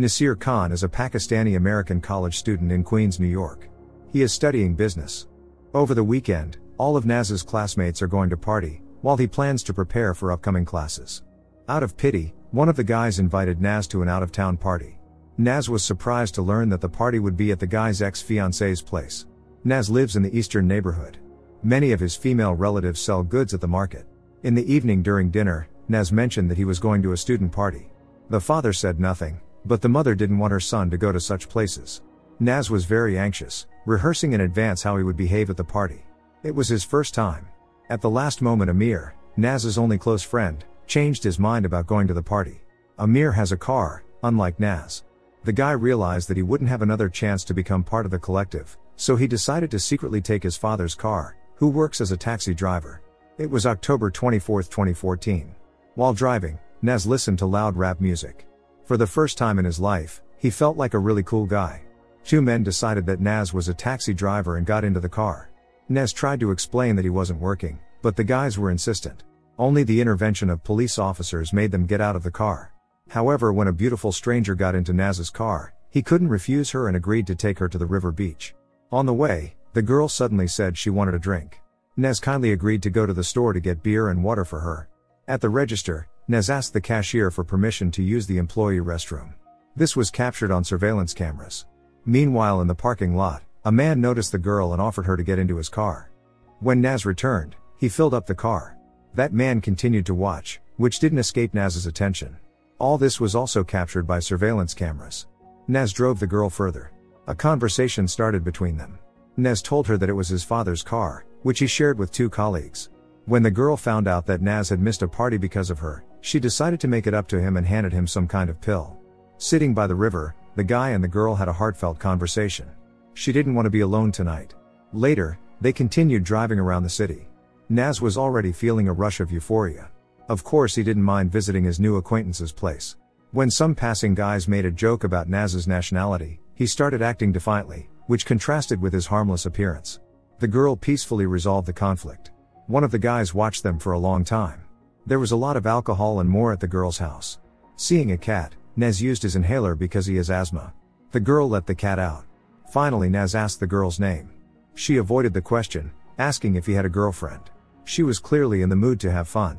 Nasir Khan is a Pakistani-American college student in Queens, New York. He is studying business. Over the weekend, all of Naz's classmates are going to party, while he plans to prepare for upcoming classes. Out of pity, one of the guys invited Naz to an out-of-town party. Naz was surprised to learn that the party would be at the guy's ex-fiancee's place. Naz lives in the eastern neighborhood. Many of his female relatives sell goods at the market. In the evening during dinner, Naz mentioned that he was going to a student party. The father said nothing, but the mother didn't want her son to go to such places. Naz was very anxious, rehearsing in advance how he would behave at the party. It was his first time. At the last moment, Amir, Naz's only close friend, changed his mind about going to the party. Amir has a car, unlike Naz. The guy realized that he wouldn't have another chance to become part of the collective, so he decided to secretly take his father's car, who works as a taxi driver. It was October 24, 2014. While driving, Naz listened to loud rap music. For the first time in his life, he felt like a really cool guy. Two men decided that Naz was a taxi driver and got into the car. Naz tried to explain that he wasn't working, but the guys were insistent. Only the intervention of police officers made them get out of the car. However, when a beautiful stranger got into Naz's car, he couldn't refuse her and agreed to take her to the river beach. On the way, the girl suddenly said she wanted a drink. Naz kindly agreed to go to the store to get beer and water for her. At the register, Naz asked the cashier for permission to use the employee restroom. This was captured on surveillance cameras. Meanwhile, in the parking lot, a man noticed the girl and offered her to get into his car. When Naz returned, he filled up the car. That man continued to watch, which didn't escape Naz's attention. All this was also captured by surveillance cameras. Naz drove the girl further. A conversation started between them. Naz told her that it was his father's car, which he shared with two colleagues. When the girl found out that Naz had missed a party because of her, she decided to make it up to him and handed him some kind of pill. Sitting by the river, the guy and the girl had a heartfelt conversation. She didn't want to be alone tonight. Later, they continued driving around the city. Naz was already feeling a rush of euphoria. Of course, he didn't mind visiting his new acquaintance's place. When some passing guys made a joke about Naz's nationality, he started acting defiantly, which contrasted with his harmless appearance. The girl peacefully resolved the conflict. One of the guys watched them for a long time. There was a lot of alcohol and more at the girl's house. Seeing a cat, Naz used his inhaler because he has asthma. The girl let the cat out. Finally, Naz asked the girl's name. She avoided the question, asking if he had a girlfriend. She was clearly in the mood to have fun.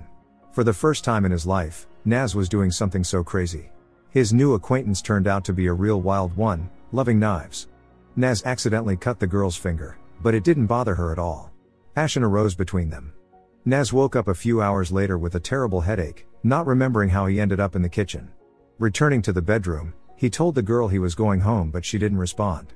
For the first time in his life, Naz was doing something so crazy. His new acquaintance turned out to be a real wild one, loving knives. Naz accidentally cut the girl's finger, but it didn't bother her at all. Passion arose between them. Naz woke up a few hours later with a terrible headache, not remembering how he ended up in the kitchen. Returning to the bedroom, he told the girl he was going home, but she didn't respond.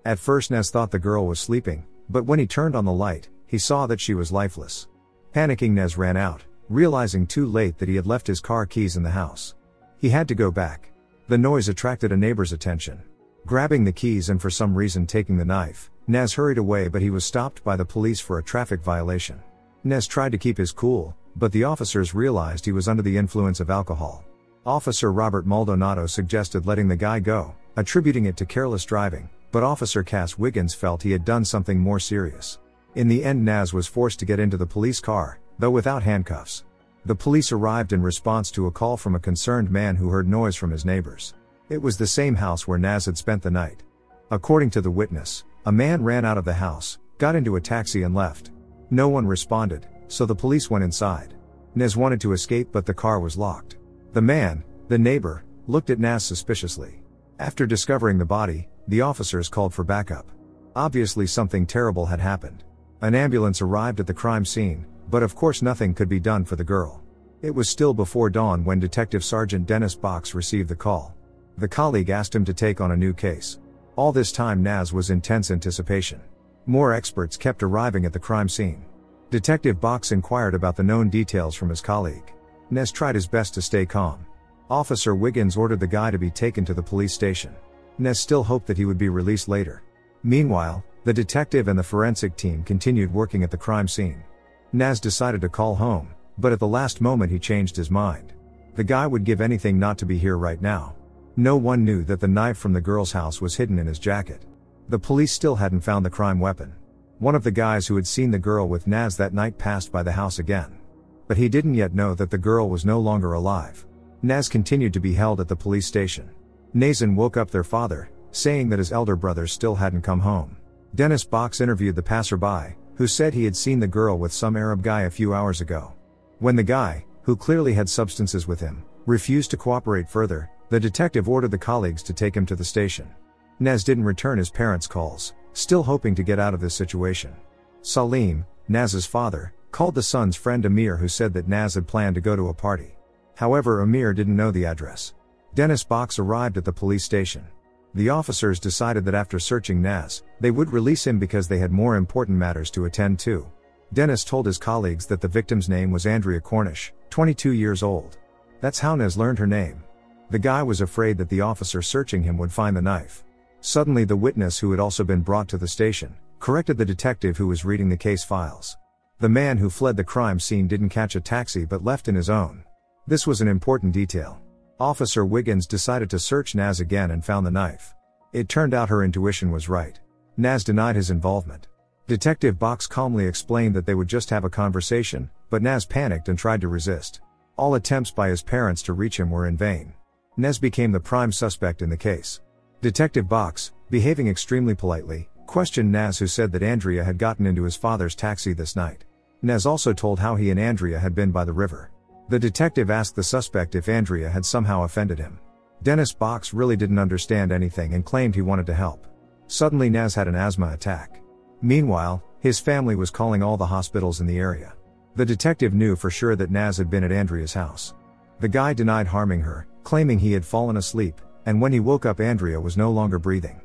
At first, Naz thought the girl was sleeping, but when he turned on the light, he saw that she was lifeless. Panicking, Naz ran out, realizing too late that he had left his car keys in the house. He had to go back. The noise attracted a neighbor's attention. Grabbing the keys and for some reason taking the knife, Naz hurried away, but he was stopped by the police for a traffic violation. Naz tried to keep his cool, but the officers realized he was under the influence of alcohol. Officer Robert Maldonado suggested letting the guy go, attributing it to careless driving, but Officer Cass Wiggins felt he had done something more serious. In the end, Naz was forced to get into the police car, though without handcuffs. The police arrived in response to a call from a concerned man who heard noise from his neighbors. It was the same house where Naz had spent the night. According to the witness, a man ran out of the house, got into a taxi and left. No one responded, so the police went inside. Naz wanted to escape, but the car was locked. The man, the neighbor, looked at Naz suspiciously. After discovering the body, the officers called for backup. Obviously something terrible had happened. An ambulance arrived at the crime scene, but of course nothing could be done for the girl. It was still before dawn when Detective Sergeant Dennis Box received the call. The colleague asked him to take on a new case. All this time, Naz was in tense anticipation. More experts kept arriving at the crime scene. Detective Box inquired about the known details from his colleague. Naz tried his best to stay calm. Officer Wiggins ordered the guy to be taken to the police station. Naz still hoped that he would be released later. Meanwhile, the detective and the forensic team continued working at the crime scene. Naz decided to call home, but at the last moment he changed his mind. The guy would give anything not to be here right now. No one knew that the knife from the girl's house was hidden in his jacket. The police still hadn't found the crime weapon. One of the guys who had seen the girl with Naz that night passed by the house again. But he didn't yet know that the girl was no longer alive. Naz continued to be held at the police station. Nazan woke up their father, saying that his elder brother still hadn't come home. Dennis Box interviewed the passerby, who said he had seen the girl with some Arab guy a few hours ago. When the guy, who clearly had substances with him, refused to cooperate further, the detective ordered the colleagues to take him to the station. Naz didn't return his parents' calls, still hoping to get out of this situation. Salim, Naz's father, called the son's friend Amir, who said that Naz had planned to go to a party. However, Amir didn't know the address. Dennis Box arrived at the police station. The officers decided that after searching Naz, they would release him because they had more important matters to attend to. Dennis told his colleagues that the victim's name was Andrea Cornish, 22 years old. That's how Naz learned her name. The guy was afraid that the officer searching him would find the knife. Suddenly the witness, who had also been brought to the station, corrected the detective who was reading the case files. The man who fled the crime scene didn't catch a taxi but left in his own. This was an important detail. Officer Wiggins decided to search Naz again and found the knife. It turned out her intuition was right. Naz denied his involvement. Detective Box calmly explained that they would just have a conversation, but Naz panicked and tried to resist. All attempts by his parents to reach him were in vain. Naz became the prime suspect in the case. Detective Box, behaving extremely politely, questioned Naz, who said that Andrea had gotten into his father's taxi this night. Naz also told how he and Andrea had been by the river. The detective asked the suspect if Andrea had somehow offended him. Dennis Box really didn't understand anything and claimed he wanted to help. Suddenly Naz had an asthma attack. Meanwhile, his family was calling all the hospitals in the area. The detective knew for sure that Naz had been at Andrea's house. The guy denied harming her, claiming he had fallen asleep, and when he woke up Andrea was no longer breathing.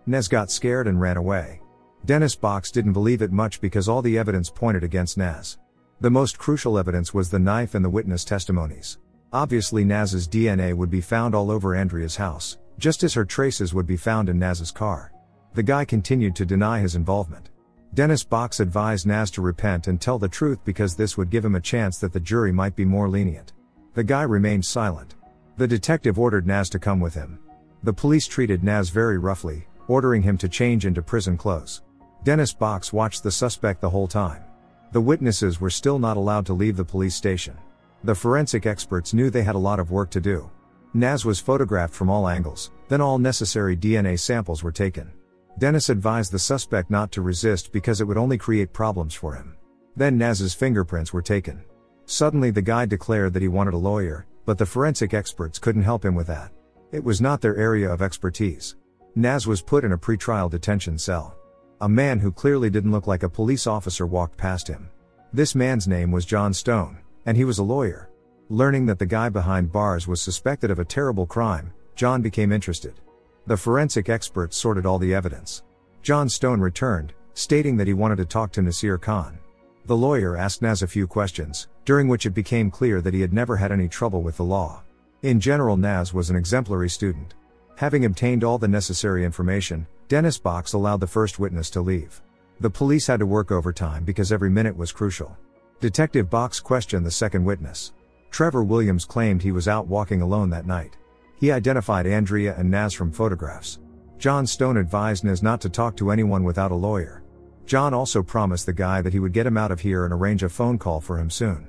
Naz got scared and ran away. Dennis Box didn't believe it much because all the evidence pointed against Naz. The most crucial evidence was the knife and the witness testimonies. Obviously Naz's DNA would be found all over Andrea's house, just as her traces would be found in Naz's car. The guy continued to deny his involvement. Dennis Box advised Naz to repent and tell the truth because this would give him a chance that the jury might be more lenient. The guy remained silent. The detective ordered Naz to come with him. The police treated Naz very roughly, ordering him to change into prison clothes. Dennis Box watched the suspect the whole time. The witnesses were still not allowed to leave the police station. The forensic experts knew they had a lot of work to do. Naz was photographed from all angles, then all necessary DNA samples were taken. Dennis advised the suspect not to resist because it would only create problems for him. Then Naz's fingerprints were taken. Suddenly the guy declared that he wanted a lawyer, but the forensic experts couldn't help him with that. It was not their area of expertise. Naz was put in a pretrial detention cell. A man who clearly didn't look like a police officer walked past him. This man's name was John Stone, and he was a lawyer. Learning that the guy behind bars was suspected of a terrible crime, John became interested. The forensic experts sorted all the evidence. John Stone returned, stating that he wanted to talk to Nasir Khan. The lawyer asked Naz a few questions, during which it became clear that he had never had any trouble with the law. In general, Naz was an exemplary student. Having obtained all the necessary information, Dennis Box allowed the first witness to leave. The police had to work overtime because every minute was crucial. Detective Box questioned the second witness. Trevor Williams claimed he was out walking alone that night. He identified Andrea and Naz from photographs. John Stone advised Naz not to talk to anyone without a lawyer. John also promised the guy that he would get him out of here and arrange a phone call for him soon.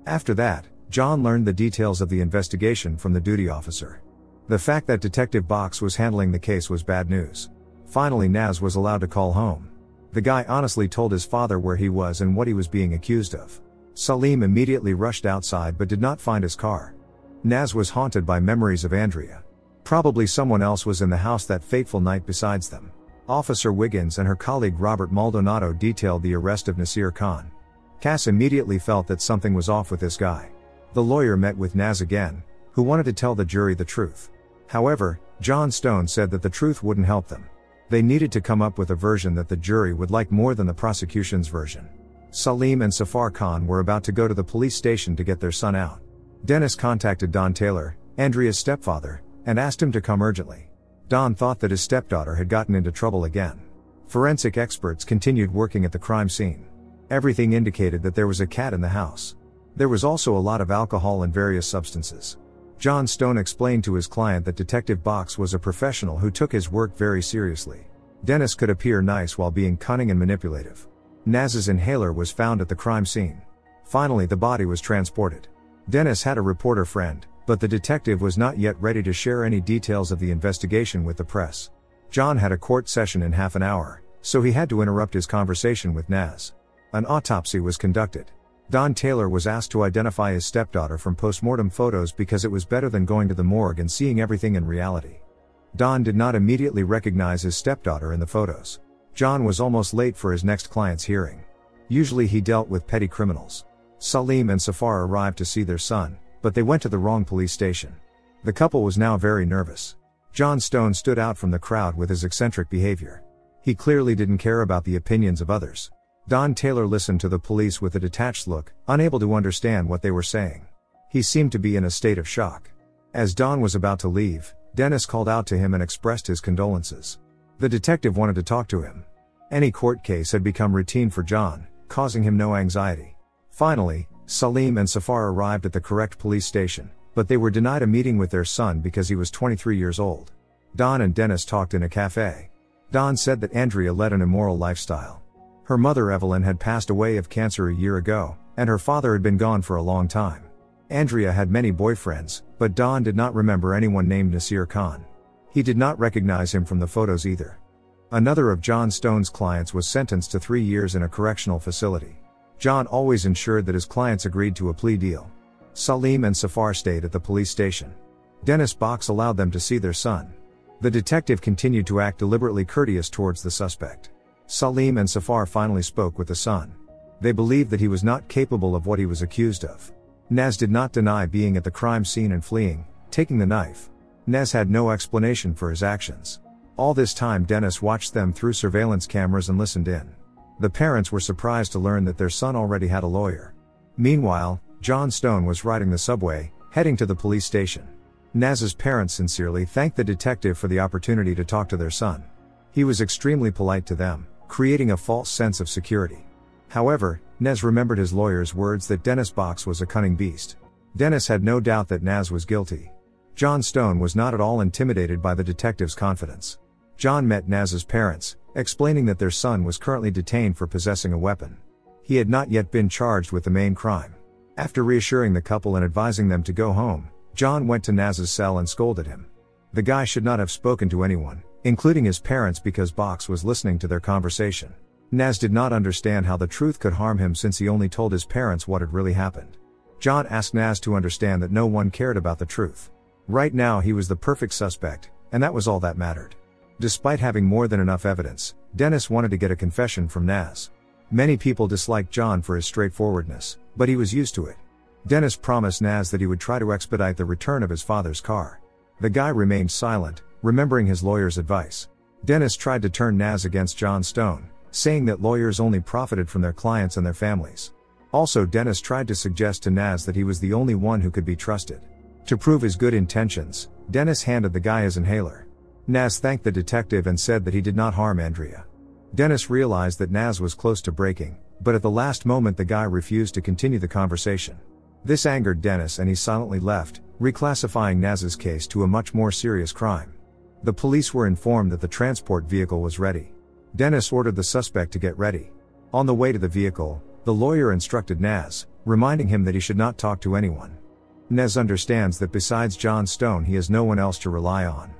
After that, John learned the details of the investigation from the duty officer. The fact that Detective Box was handling the case was bad news. Finally, Naz was allowed to call home. The guy honestly told his father where he was and what he was being accused of. Salim immediately rushed outside but did not find his car. Naz was haunted by memories of Andrea. Probably someone else was in the house that fateful night besides them. Officer Wiggins and her colleague Robert Maldonado detailed the arrest of Nasir Khan. Cass immediately felt that something was off with this guy. The lawyer met with Naz again, who wanted to tell the jury the truth. However, John Stone said that the truth wouldn't help them. They needed to come up with a version that the jury would like more than the prosecution's version. Salim and Safar Khan were about to go to the police station to get their son out. Dennis contacted Don Taylor, Andrea's stepfather, and asked him to come urgently. Don thought that his stepdaughter had gotten into trouble again. Forensic experts continued working at the crime scene. Everything indicated that there was a cat in the house. There was also a lot of alcohol and various substances. John Stone explained to his client that Detective Box was a professional who took his work very seriously. Dennis could appear nice while being cunning and manipulative. Naz's inhaler was found at the crime scene. Finally, the body was transported. Dennis had a reporter friend, But the detective was not yet ready to share any details of the investigation with the press. John had a court session in half an hour, so he had to interrupt his conversation with Naz. An autopsy was conducted. Don Taylor was asked to identify his stepdaughter from postmortem photos because it was better than going to the morgue and seeing everything in reality. Don did not immediately recognize his stepdaughter in the photos. John was almost late for his next client's hearing. Usually he dealt with petty criminals. Salim and Safar arrived to see their son, but they went to the wrong police station. The couple was now very nervous. John Stone stood out from the crowd with his eccentric behavior. He clearly didn't care about the opinions of others. Don Taylor listened to the police with a detached look, unable to understand what they were saying. He seemed to be in a state of shock. As Don was about to leave, Dennis called out to him and expressed his condolences. The detective wanted to talk to him. Any court case had become routine for John, causing him no anxiety. Finally, Salim and Safar arrived at the correct police station, but they were denied a meeting with their son because he was 23 years old. Don and Dennis talked in a cafe. Don said that Andrea led an immoral lifestyle. Her mother Evelyn had passed away of cancer a year ago, and her father had been gone for a long time. Andrea had many boyfriends, but Don did not remember anyone named Nasir Khan. He did not recognize him from the photos either. Another of John Stone's clients was sentenced to 3 years in a correctional facility. John always ensured that his clients agreed to a plea deal. Salim and Safar stayed at the police station. Dennis Box allowed them to see their son. The detective continued to act deliberately courteous towards the suspect. Salim and Safar finally spoke with the son. They believed that he was not capable of what he was accused of. Naz did not deny being at the crime scene and fleeing, taking the knife. Naz had no explanation for his actions. All this time Dennis watched them through surveillance cameras and listened in. The parents were surprised to learn that their son already had a lawyer. Meanwhile, John Stone was riding the subway, heading to the police station. Naz's parents sincerely thanked the detective for the opportunity to talk to their son. He was extremely polite to them, creating a false sense of security. However, Naz remembered his lawyer's words that Dennis Box was a cunning beast. Dennis had no doubt that Naz was guilty. John Stone was not at all intimidated by the detective's confidence. John met Naz's parents, explaining that their son was currently detained for possessing a weapon. He had not yet been charged with the main crime. After reassuring the couple and advising them to go home, John went to Naz's cell and scolded him. The guy should not have spoken to anyone, including his parents, because Box was listening to their conversation. Naz did not understand how the truth could harm him since he only told his parents what had really happened. John asked Naz to understand that no one cared about the truth. Right now he was the perfect suspect, and that was all that mattered. Despite having more than enough evidence, Dennis wanted to get a confession from Naz. Many people disliked John for his straightforwardness, but he was used to it. Dennis promised Naz that he would try to expedite the return of his father's car. The guy remained silent, remembering his lawyer's advice. Dennis tried to turn Naz against John Stone, saying that lawyers only profited from their clients and their families. Also, Dennis tried to suggest to Naz that he was the only one who could be trusted. To prove his good intentions, Dennis handed the guy his inhaler. Naz thanked the detective and said that he did not harm Andrea. Dennis realized that Naz was close to breaking, but at the last moment the guy refused to continue the conversation. This angered Dennis and he silently left, reclassifying Naz's case to a much more serious crime. The police were informed that the transport vehicle was ready. Dennis ordered the suspect to get ready. On the way to the vehicle, the lawyer instructed Naz, reminding him that he should not talk to anyone. Naz understands that besides John Stone he has no one else to rely on.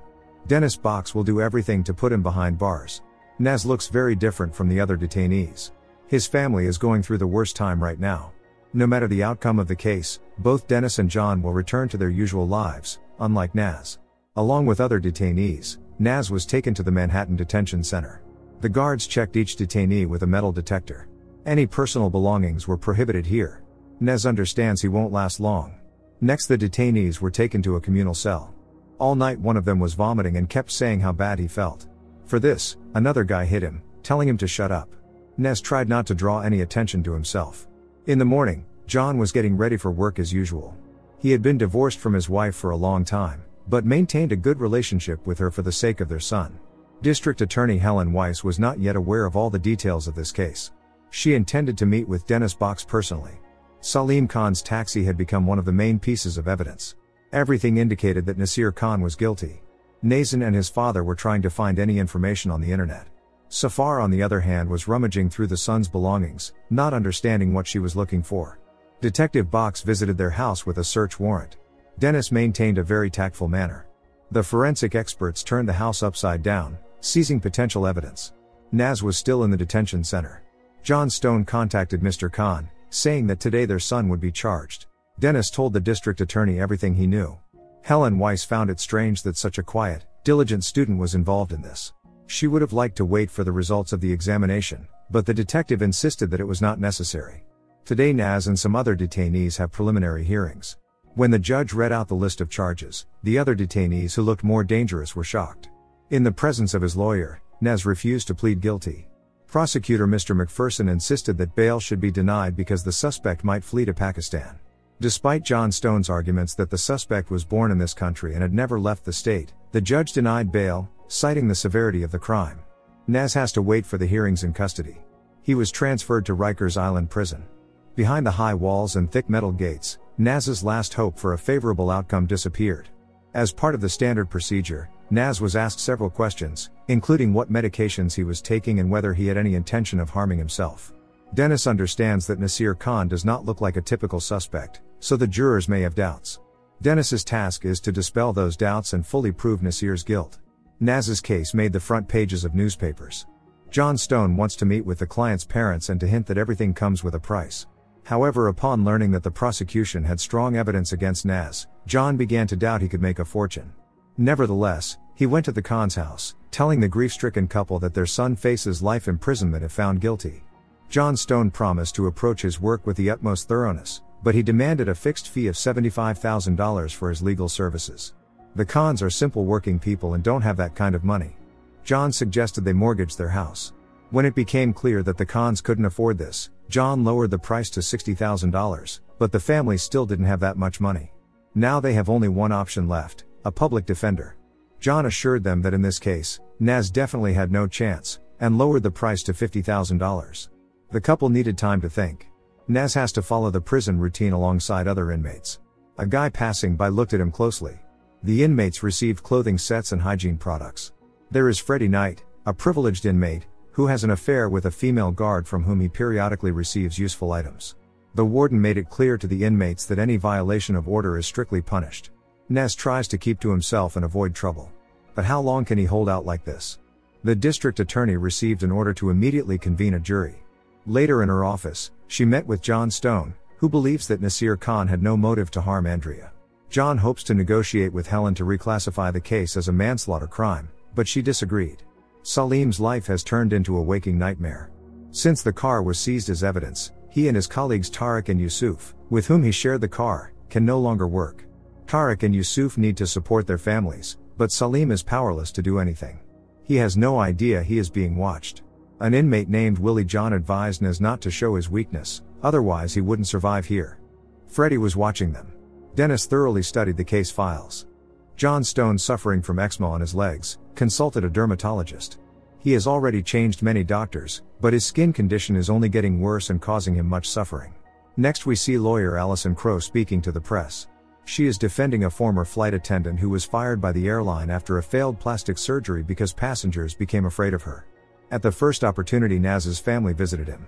Dennis Box will do everything to put him behind bars. Naz looks very different from the other detainees. His family is going through the worst time right now. No matter the outcome of the case, both Dennis and John will return to their usual lives, unlike Naz. Along with other detainees, Naz was taken to the Manhattan Detention Center. The guards checked each detainee with a metal detector. Any personal belongings were prohibited here. Naz understands he won't last long. Next, the detainees were taken to a communal cell. All night one of them was vomiting and kept saying how bad he felt. For this, another guy hit him, telling him to shut up. Naz tried not to draw any attention to himself. In the morning, John was getting ready for work as usual. He had been divorced from his wife for a long time, but maintained a good relationship with her for the sake of their son. District Attorney Helen Weiss was not yet aware of all the details of this case. She intended to meet with Dennis Box personally. Salim Khan's taxi had become one of the main pieces of evidence. Everything indicated that Nasir Khan was guilty. Nazan and his father were trying to find any information on the internet. Safar, on the other hand, was rummaging through the son's belongings, not understanding what she was looking for. Detective Box visited their house with a search warrant. Dennis maintained a very tactful manner. The forensic experts turned the house upside down, seizing potential evidence. Naz was still in the detention center. John Stone contacted Mr. Khan, saying that today their son would be charged. Dennis told the district attorney everything he knew. Helen Weiss found it strange that such a quiet, diligent student was involved in this. She would have liked to wait for the results of the examination, but the detective insisted that it was not necessary. Today Naz and some other detainees have preliminary hearings. When the judge read out the list of charges, the other detainees who looked more dangerous were shocked. In the presence of his lawyer, Naz refused to plead guilty. Prosecutor Mr. McPherson insisted that bail should be denied because the suspect might flee to Pakistan. Despite John Stone's arguments that the suspect was born in this country and had never left the state, the judge denied bail, citing the severity of the crime. Naz has to wait for the hearings in custody. He was transferred to Rikers Island prison. Behind the high walls and thick metal gates, Naz's last hope for a favorable outcome disappeared. As part of the standard procedure, Naz was asked several questions, including what medications he was taking and whether he had any intention of harming himself. Dennis understands that Nasir Khan does not look like a typical suspect, so the jurors may have doubts. Dennis's task is to dispel those doubts and fully prove Nasir's guilt. Naz's case made the front pages of newspapers. John Stone wants to meet with the client's parents and to hint that everything comes with a price. However, upon learning that the prosecution had strong evidence against Naz, John began to doubt he could make a fortune. Nevertheless, he went to the Khan's house, telling the grief-stricken couple that their son faces life imprisonment if found guilty. John Stone promised to approach his work with the utmost thoroughness, but he demanded a fixed fee of $75,000 for his legal services. The Khans are simple working people and don't have that kind of money. John suggested they mortgage their house. When it became clear that the Khans couldn't afford this, John lowered the price to $60,000, but the family still didn't have that much money. Now they have only one option left, a public defender. John assured them that in this case, Naz definitely had no chance, and lowered the price to $50,000. The couple needed time to think. Naz has to follow the prison routine alongside other inmates. A guy passing by looked at him closely. The inmates received clothing sets and hygiene products. There is Freddie Knight, a privileged inmate, who has an affair with a female guard from whom he periodically receives useful items. The warden made it clear to the inmates that any violation of order is strictly punished. Naz tries to keep to himself and avoid trouble. But how long can he hold out like this? The district attorney received an order to immediately convene a jury. Later in her office, she met with John Stone, who believes that Nasir Khan had no motive to harm Andrea. John hopes to negotiate with Helen to reclassify the case as a manslaughter crime, but she disagreed. Salim's life has turned into a waking nightmare. Since the car was seized as evidence, he and his colleagues Tariq and Yusuf, with whom he shared the car, can no longer work. Tariq and Yusuf need to support their families, but Salim is powerless to do anything. He has no idea he is being watched. An inmate named Willie John advised Naz not to show his weakness, otherwise he wouldn't survive here. Freddie was watching them. Dennis thoroughly studied the case files. John Stone, suffering from eczema on his legs, consulted a dermatologist. He has already changed many doctors, but his skin condition is only getting worse and causing him much suffering. Next we see lawyer Alison Crow speaking to the press. She is defending a former flight attendant who was fired by the airline after a failed plastic surgery because passengers became afraid of her. At the first opportunity, Naz's family visited him.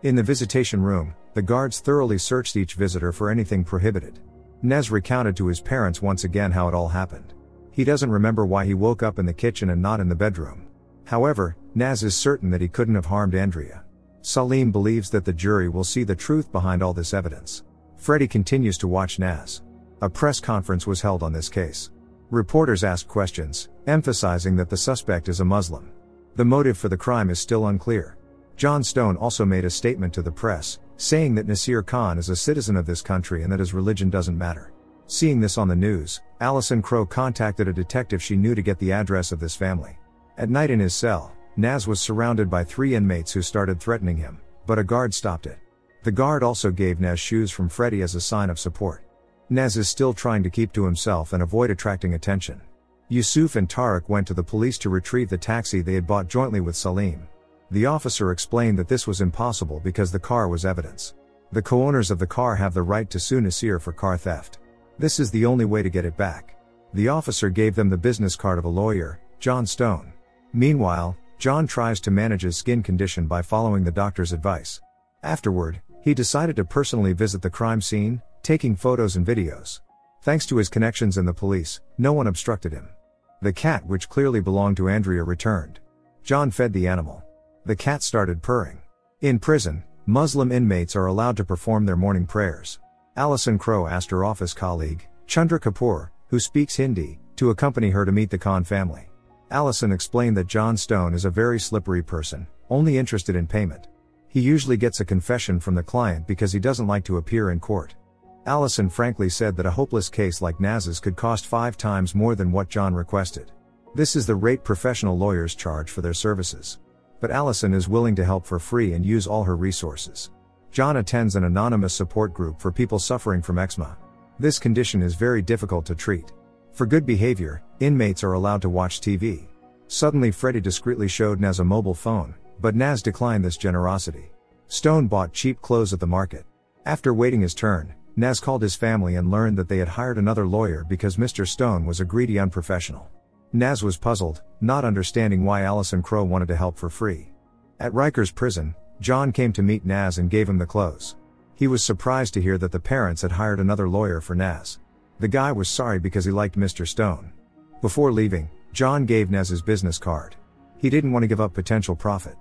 In the visitation room, the guards thoroughly searched each visitor for anything prohibited. Naz recounted to his parents once again how it all happened. He doesn't remember why he woke up in the kitchen and not in the bedroom. However, Naz is certain that he couldn't have harmed Andrea. Salim believes that the jury will see the truth behind all this evidence. Freddie continues to watch Naz. A press conference was held on this case. Reporters asked questions, emphasizing that the suspect is a Muslim. The motive for the crime is still unclear. John Stone also made a statement to the press, saying that Nasir Khan is a citizen of this country and that his religion doesn't matter. Seeing this on the news, Alison Crow contacted a detective she knew to get the address of this family. At night in his cell, Naz was surrounded by 3 inmates who started threatening him, but a guard stopped it. The guard also gave Naz shoes from Freddie as a sign of support. Naz is still trying to keep to himself and avoid attracting attention. Yusuf and Tariq went to the police to retrieve the taxi they had bought jointly with Salim. The officer explained that this was impossible because the car was evidence. The co-owners of the car have the right to sue Nasir for car theft. This is the only way to get it back. The officer gave them the business card of a lawyer, John Stone. Meanwhile, John tries to manage his skin condition by following the doctor's advice. Afterward, he decided to personally visit the crime scene, taking photos and videos. Thanks to his connections in the police, no one obstructed him. The cat, which clearly belonged to Andrea, returned. John fed the animal. The cat started purring. In prison, Muslim inmates are allowed to perform their morning prayers. Alison Crow asked her office colleague, Chandra Kapoor, who speaks Hindi, to accompany her to meet the Khan family. Alison explained that John Stone is a very slippery person, only interested in payment. He usually gets a confession from the client because he doesn't like to appear in court. Alison frankly said that a hopeless case like Naz's could cost 5 times more than what John requested. This is the rate professional lawyers charge for their services. But Alison is willing to help for free and use all her resources. John attends an anonymous support group for people suffering from eczema. This condition is very difficult to treat. For good behavior, inmates are allowed to watch TV. Suddenly Freddie discreetly showed Naz a mobile phone, but Naz declined this generosity. Stone bought cheap clothes at the market. After waiting his turn, Naz called his family and learned that they had hired another lawyer because Mr. Stone was a greedy unprofessional. Naz was puzzled, not understanding why Alison Crow wanted to help for free. At Rikers prison, John came to meet Naz and gave him the clothes. He was surprised to hear that the parents had hired another lawyer for Naz. The guy was sorry because he liked Mr. Stone. Before leaving, John gave Naz his business card. He didn't want to give up potential profit.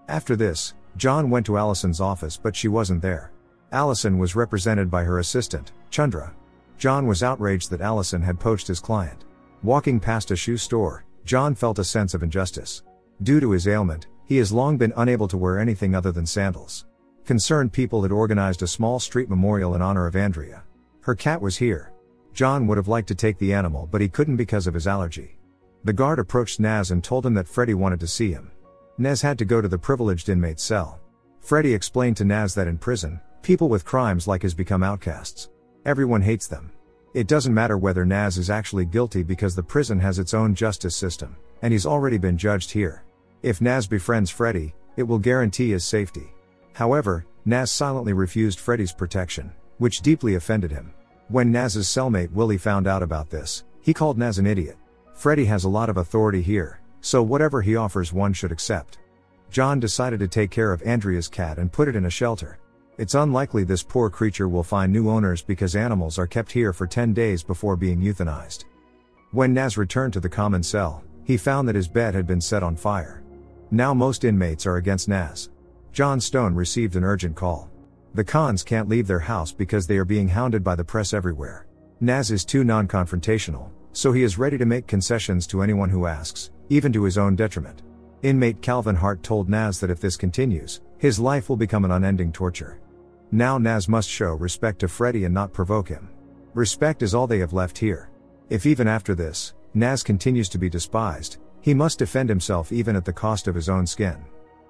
After this, John went to Alison's office, but she wasn't there. Alison was represented by her assistant, Chandra. John was outraged that Alison had poached his client. Walking past a shoe store, John felt a sense of injustice. Due to his ailment, he has long been unable to wear anything other than sandals. Concerned people had organized a small street memorial in honor of Andrea. Her cat was here. John would have liked to take the animal, but he couldn't because of his allergy. The guard approached Naz and told him that Freddie wanted to see him. Naz had to go to the privileged inmate cell. Freddie explained to Naz that in prison, people with crimes like his become outcasts. Everyone hates them. It doesn't matter whether Naz is actually guilty because the prison has its own justice system, and he's already been judged here. If Naz befriends Freddie, it will guarantee his safety. However, Naz silently refused Freddie's protection, which deeply offended him. When Naz's cellmate Willie found out about this, he called Naz an idiot. Freddie has a lot of authority here, so whatever he offers one should accept. John decided to take care of Andrea's cat and put it in a shelter. It's unlikely this poor creature will find new owners because animals are kept here for 10 days before being euthanized. When Naz returned to the common cell, he found that his bed had been set on fire. Now most inmates are against Naz. John Stone received an urgent call. The Khans can't leave their house because they are being hounded by the press everywhere. Naz is too non-confrontational, so he is ready to make concessions to anyone who asks, even to his own detriment. Inmate Calvin Hart told Naz that if this continues, his life will become an unending torture. Now Naz must show respect to Freddie and not provoke him. Respect is all they have left here. If even after this, Naz continues to be despised, he must defend himself even at the cost of his own skin.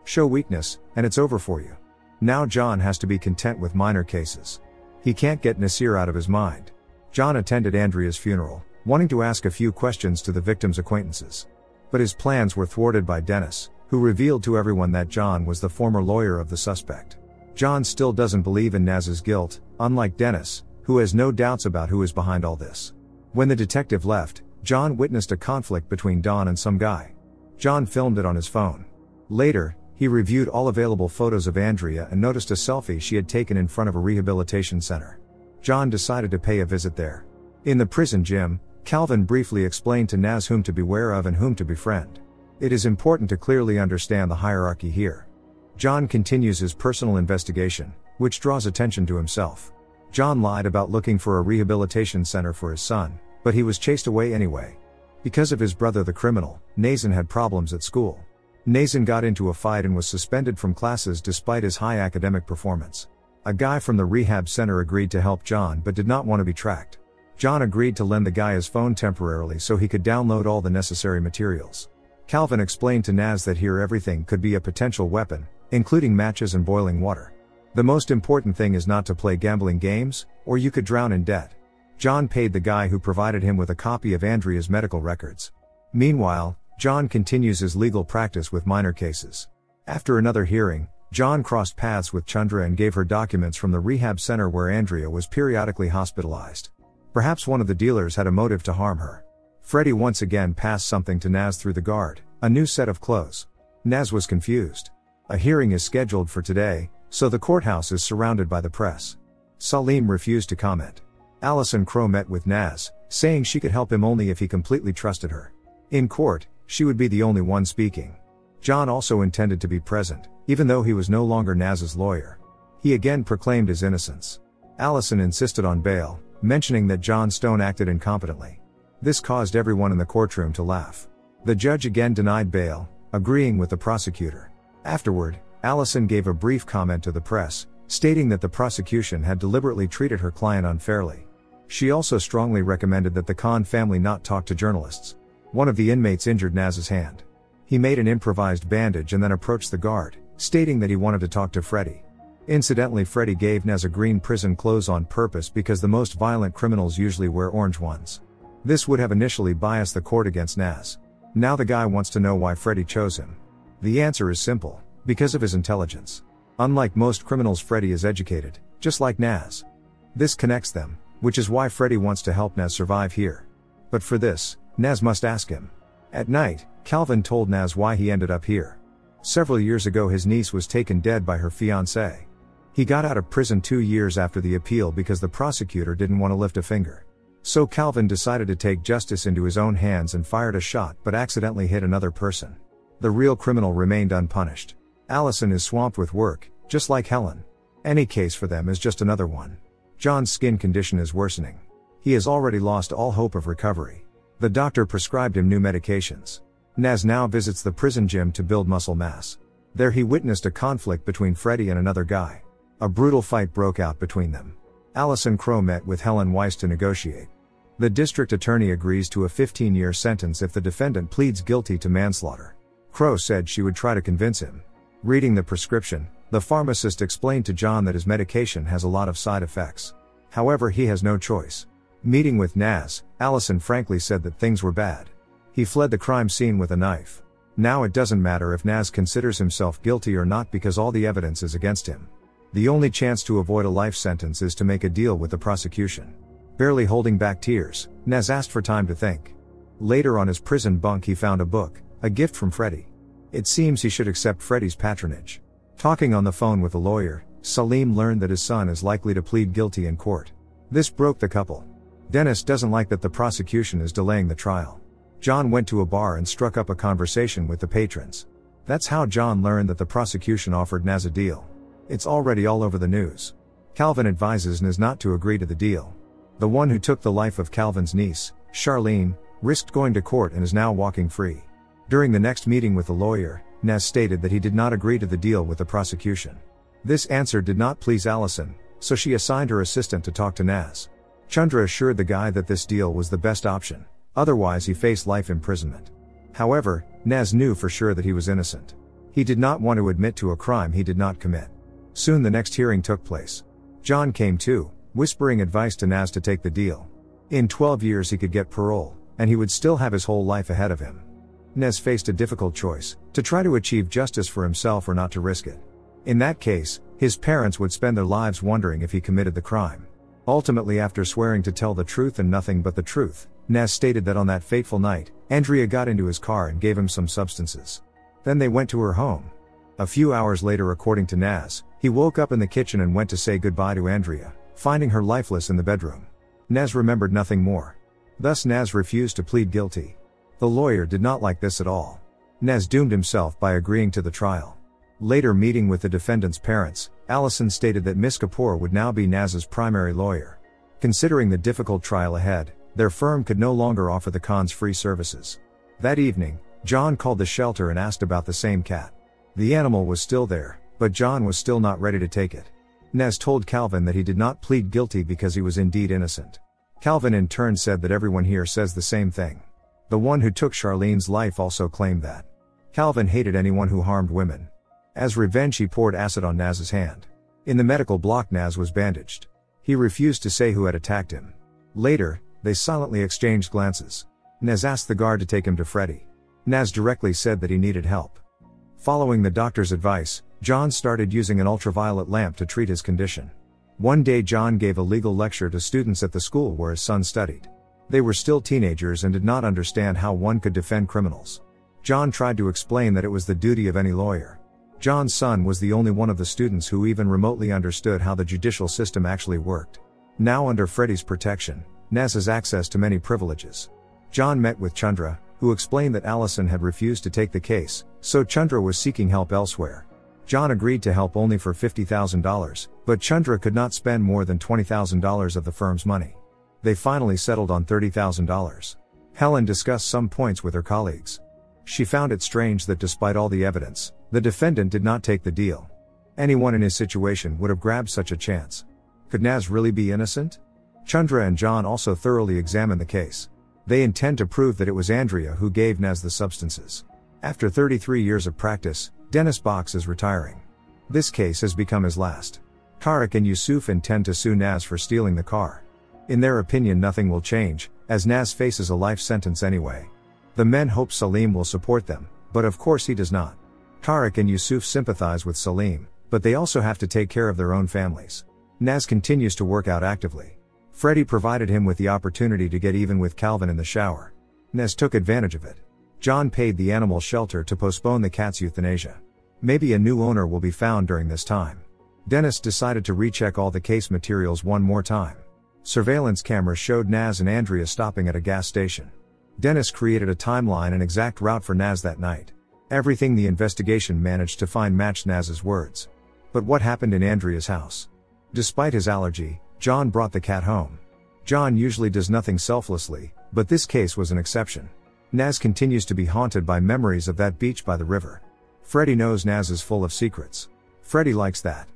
Show weakness, and it's over for you. Now John has to be content with minor cases. He can't get Nasir out of his mind. John attended Andrea's funeral, wanting to ask a few questions to the victim's acquaintances. But his plans were thwarted by Dennis, who revealed to everyone that John was the former lawyer of the suspect. John still doesn't believe in Naz's guilt, unlike Dennis, who has no doubts about who is behind all this. When the detective left, John witnessed a conflict between Don and some guy. John filmed it on his phone. Later, he reviewed all available photos of Andrea and noticed a selfie she had taken in front of a rehabilitation center. John decided to pay a visit there. In the prison gym, Calvin briefly explained to Naz whom to beware of and whom to befriend. It is important to clearly understand the hierarchy here. John continues his personal investigation, which draws attention to himself. John lied about looking for a rehabilitation center for his son, but he was chased away anyway. Because of his brother the criminal, Nazan had problems at school. Nazan got into a fight and was suspended from classes despite his high academic performance. A guy from the rehab center agreed to help John but did not want to be tracked. John agreed to lend the guy his phone temporarily so he could download all the necessary materials. Calvin explained to Naz that here everything could be a potential weapon, including matches and boiling water. The most important thing is not to play gambling games, or you could drown in debt. John paid the guy who provided him with a copy of Andrea's medical records. Meanwhile, John continues his legal practice with minor cases. After another hearing, John crossed paths with Chandra and gave her documents from the rehab center where Andrea was periodically hospitalized. Perhaps one of the dealers had a motive to harm her. Freddie once again passed something to Naz through the guard, a new set of clothes. Naz was confused. A hearing is scheduled for today, so the courthouse is surrounded by the press. Salim refused to comment. Allison Crow met with Naz, saying she could help him only if he completely trusted her. In court, she would be the only one speaking. John also intended to be present, even though he was no longer Naz's lawyer. He again proclaimed his innocence. Allison insisted on bail, mentioning that John Stone acted incompetently. This caused everyone in the courtroom to laugh. The judge again denied bail, agreeing with the prosecutor. Afterward, Allison gave a brief comment to the press, stating that the prosecution had deliberately treated her client unfairly. She also strongly recommended that the Khan family not talk to journalists. One of the inmates injured Naz's hand. He made an improvised bandage and then approached the guard, stating that he wanted to talk to Freddie. Incidentally, Freddie gave Naz a green prison clothes on purpose because the most violent criminals usually wear orange ones. This would have initially biased the court against Naz. Now the guy wants to know why Freddie chose him. The answer is simple: because of his intelligence. Unlike most criminals, Freddie is educated, just like Naz. This connects them, which is why Freddie wants to help Naz survive here. But for this, Naz must ask him. At night, Calvin told Naz why he ended up here. Several years ago his niece was taken dead by her fiancé. He got out of prison 2 years after the appeal because the prosecutor didn't want to lift a finger. So Calvin decided to take justice into his own hands and fired a shot but accidentally hit another person. The real criminal remained unpunished. Allison is swamped with work, just like Helen. Any case for them is just another one. John's skin condition is worsening. He has already lost all hope of recovery. The doctor prescribed him new medications. Naz now visits the prison gym to build muscle mass. There he witnessed a conflict between Freddie and another guy. A brutal fight broke out between them. Allison Crow met with Helen Weiss to negotiate. The district attorney agrees to a 15-year sentence if the defendant pleads guilty to manslaughter. Crow said she would try to convince him. Reading the prescription, the pharmacist explained to John that his medication has a lot of side effects. However, he has no choice. Meeting with Naz, Allison frankly said that things were bad. He fled the crime scene with a knife. Now it doesn't matter if Naz considers himself guilty or not because all the evidence is against him. The only chance to avoid a life sentence is to make a deal with the prosecution. Barely holding back tears, Naz asked for time to think. Later on his prison bunk he found a book, a gift from Freddie. It seems he should accept Freddie's patronage. Talking on the phone with a lawyer, Salim learned that his son is likely to plead guilty in court. This broke the couple. Dennis doesn't like that the prosecution is delaying the trial. John went to a bar and struck up a conversation with the patrons. That's how John learned that the prosecution offered Naz a deal. It's already all over the news. Calvin advises Naz not to agree to the deal. The one who took the life of Calvin's niece, Charlene, risked going to court and is now walking free. During the next meeting with the lawyer, Naz stated that he did not agree to the deal with the prosecution. This answer did not please Allison, so she assigned her assistant to talk to Naz. Chandra assured the guy that this deal was the best option, otherwise he faced life imprisonment. However, Naz knew for sure that he was innocent. He did not want to admit to a crime he did not commit. Soon the next hearing took place. John came too, whispering advice to Naz to take the deal. In 12 years he could get parole, and he would still have his whole life ahead of him. Naz faced a difficult choice, to try to achieve justice for himself or not to risk it. In that case, his parents would spend their lives wondering if he committed the crime. Ultimately, after swearing to tell the truth and nothing but the truth, Naz stated that on that fateful night, Andrea got into his car and gave him some substances. Then they went to her home. A few hours later, according to Naz, he woke up in the kitchen and went to say goodbye to Andrea, finding her lifeless in the bedroom. Naz remembered nothing more. Thus Naz refused to plead guilty. The lawyer did not like this at all. Naz doomed himself by agreeing to the trial. Later, meeting with the defendant's parents, Allison stated that Miss Kapoor would now be Naz's primary lawyer. Considering the difficult trial ahead, their firm could no longer offer the Khans free services. That evening, John called the shelter and asked about the same cat. The animal was still there, but John was still not ready to take it. Naz told Calvin that he did not plead guilty because he was indeed innocent. Calvin in turn said that everyone here says the same thing. The one who took Charlene's life also claimed that. Calvin hated anyone who harmed women. As revenge, he poured acid on Naz's hand. In the medical block, Naz was bandaged. He refused to say who had attacked him. Later, they silently exchanged glances. Naz asked the guard to take him to Freddie. Naz directly said that he needed help. Following the doctor's advice, John started using an ultraviolet lamp to treat his condition. One day John gave a legal lecture to students at the school where his son studied. They were still teenagers and did not understand how one could defend criminals. John tried to explain that it was the duty of any lawyer. John's son was the only one of the students who even remotely understood how the judicial system actually worked. Now under Freddy's protection, Naz has access to many privileges. John met with Chandra, who explained that Allison had refused to take the case, so Chandra was seeking help elsewhere. John agreed to help only for $50,000, but Chandra could not spend more than $20,000 of the firm's money. They finally settled on $30,000. Helen discussed some points with her colleagues. She found it strange that despite all the evidence, the defendant did not take the deal. Anyone in his situation would have grabbed such a chance. Could Naz really be innocent? Chandra and John also thoroughly examined the case. They intend to prove that it was Andrea who gave Naz the substances. After 33 years of practice, Dennis Box is retiring. This case has become his last. Tarek and Yusuf intend to sue Naz for stealing the car. In their opinion, nothing will change, as Naz faces a life sentence anyway. The men hope Salim will support them, but of course he does not. Tarek and Yusuf sympathize with Salim, but they also have to take care of their own families. Naz continues to work out actively. Freddy provided him with the opportunity to get even with Calvin in the shower. Naz took advantage of it. John paid the animal shelter to postpone the cat's euthanasia. Maybe a new owner will be found during this time. Dennis decided to recheck all the case materials one more time. Surveillance cameras showed Naz and Andrea stopping at a gas station. Dennis created a timeline and exact route for Naz that night. Everything the investigation managed to find matched Naz's words. But what happened in Andrea's house? Despite his allergy, John brought the cat home. John usually does nothing selflessly, but this case was an exception. Naz continues to be haunted by memories of that beach by the river. Freddy knows Naz is full of secrets. Freddy likes that.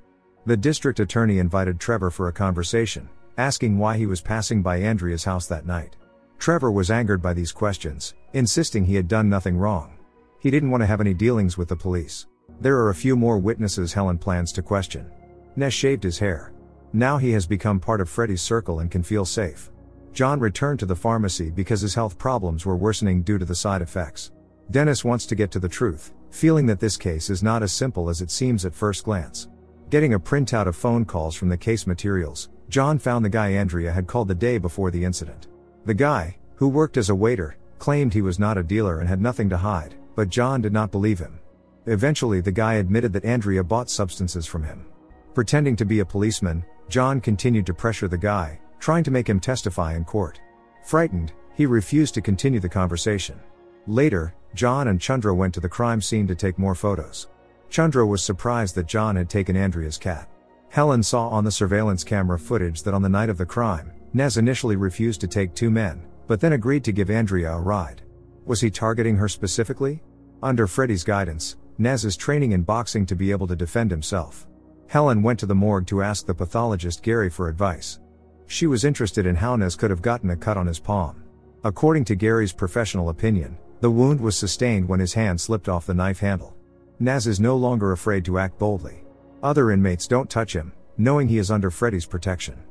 The district attorney invited Trevor for a conversation, asking why he was passing by Andrea's house that night. Trevor was angered by these questions, insisting he had done nothing wrong. He didn't want to have any dealings with the police. There are a few more witnesses Helen plans to question. Naz shaved his hair. Now he has become part of Freddy's circle and can feel safe. John returned to the pharmacy because his health problems were worsening due to the side effects. Dennis wants to get to the truth, feeling that this case is not as simple as it seems at first glance. Getting a printout of phone calls from the case materials, John found the guy Andrea had called the day before the incident. The guy, who worked as a waiter, claimed he was not a dealer and had nothing to hide, but John did not believe him. Eventually the guy admitted that Andrea bought substances from him. Pretending to be a policeman, John continued to pressure the guy, trying to make him testify in court. Frightened, he refused to continue the conversation. Later, John and Chandra went to the crime scene to take more photos. Chandra was surprised that John had taken Andrea's cat. Helen saw on the surveillance camera footage that on the night of the crime, Naz initially refused to take two men, but then agreed to give Andrea a ride. Was he targeting her specifically? Under Freddy's guidance, Naz is training in boxing to be able to defend himself. Helen went to the morgue to ask the pathologist Gary for advice. She was interested in how Naz could have gotten a cut on his palm. According to Gary's professional opinion, the wound was sustained when his hand slipped off the knife handle. Naz is no longer afraid to act boldly. Other inmates don't touch him, knowing he is under Freddy's protection.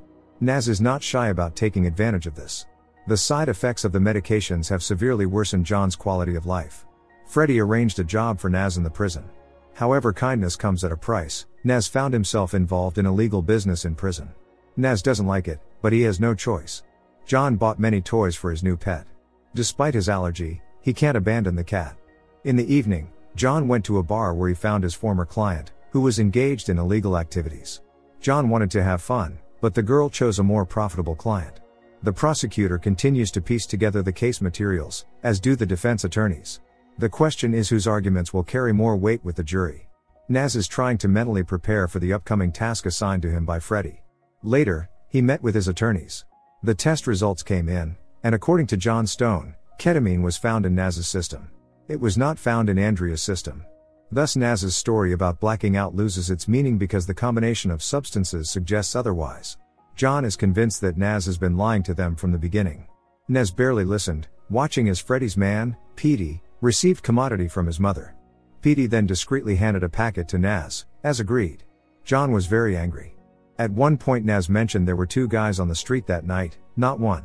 Naz is not shy about taking advantage of this. The side effects of the medications have severely worsened John's quality of life. Freddy arranged a job for Naz in the prison. However, kindness comes at a price. Naz found himself involved in illegal business in prison. Naz doesn't like it, but he has no choice. John bought many toys for his new pet. Despite his allergy, he can't abandon the cat. In the evening, John went to a bar where he found his former client, who was engaged in illegal activities. John wanted to have fun, but the girl chose a more profitable client. The prosecutor continues to piece together the case materials, as do the defense attorneys. The question is whose arguments will carry more weight with the jury. Naz is trying to mentally prepare for the upcoming task assigned to him by Freddy. Later, he met with his attorneys. The test results came in, and according to John Stone, ketamine was found in Naz's system. It was not found in Andrea's system. Thus Naz's story about blacking out loses its meaning because the combination of substances suggests otherwise. John is convinced that Naz has been lying to them from the beginning. Naz barely listened, watching as Freddy's man, Petey, received commodity from his mother. Petey then discreetly handed a packet to Naz, as agreed. John was very angry. At one point Naz mentioned there were two guys on the street that night, not one.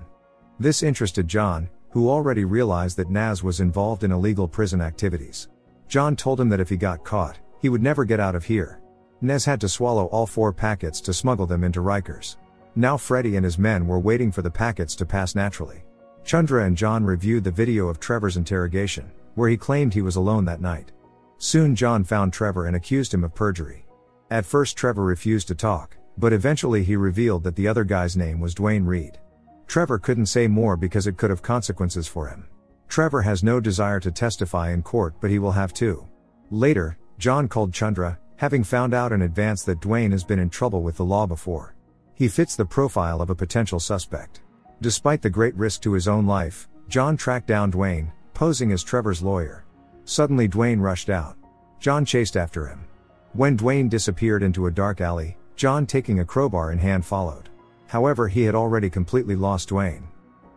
This interested John, who already realized that Naz was involved in illegal prison activities. John told him that if he got caught, he would never get out of here. Naz had to swallow all 4 packets to smuggle them into Rikers. Now Freddy and his men were waiting for the packets to pass naturally. Chandra and John reviewed the video of Trevor's interrogation, where he claimed he was alone that night. Soon John found Trevor and accused him of perjury. At first Trevor refused to talk, but eventually he revealed that the other guy's name was Dwayne Reed. Trevor couldn't say more because it could have consequences for him. Trevor has no desire to testify in court, but he will have to. Later, John called Chandra, having found out in advance that Dwayne has been in trouble with the law before. He fits the profile of a potential suspect. Despite the great risk to his own life, John tracked down Dwayne, posing as Trevor's lawyer. Suddenly Dwayne rushed out. John chased after him. When Dwayne disappeared into a dark alley, John, taking a crowbar in hand, followed. However, he had already completely lost Dwayne.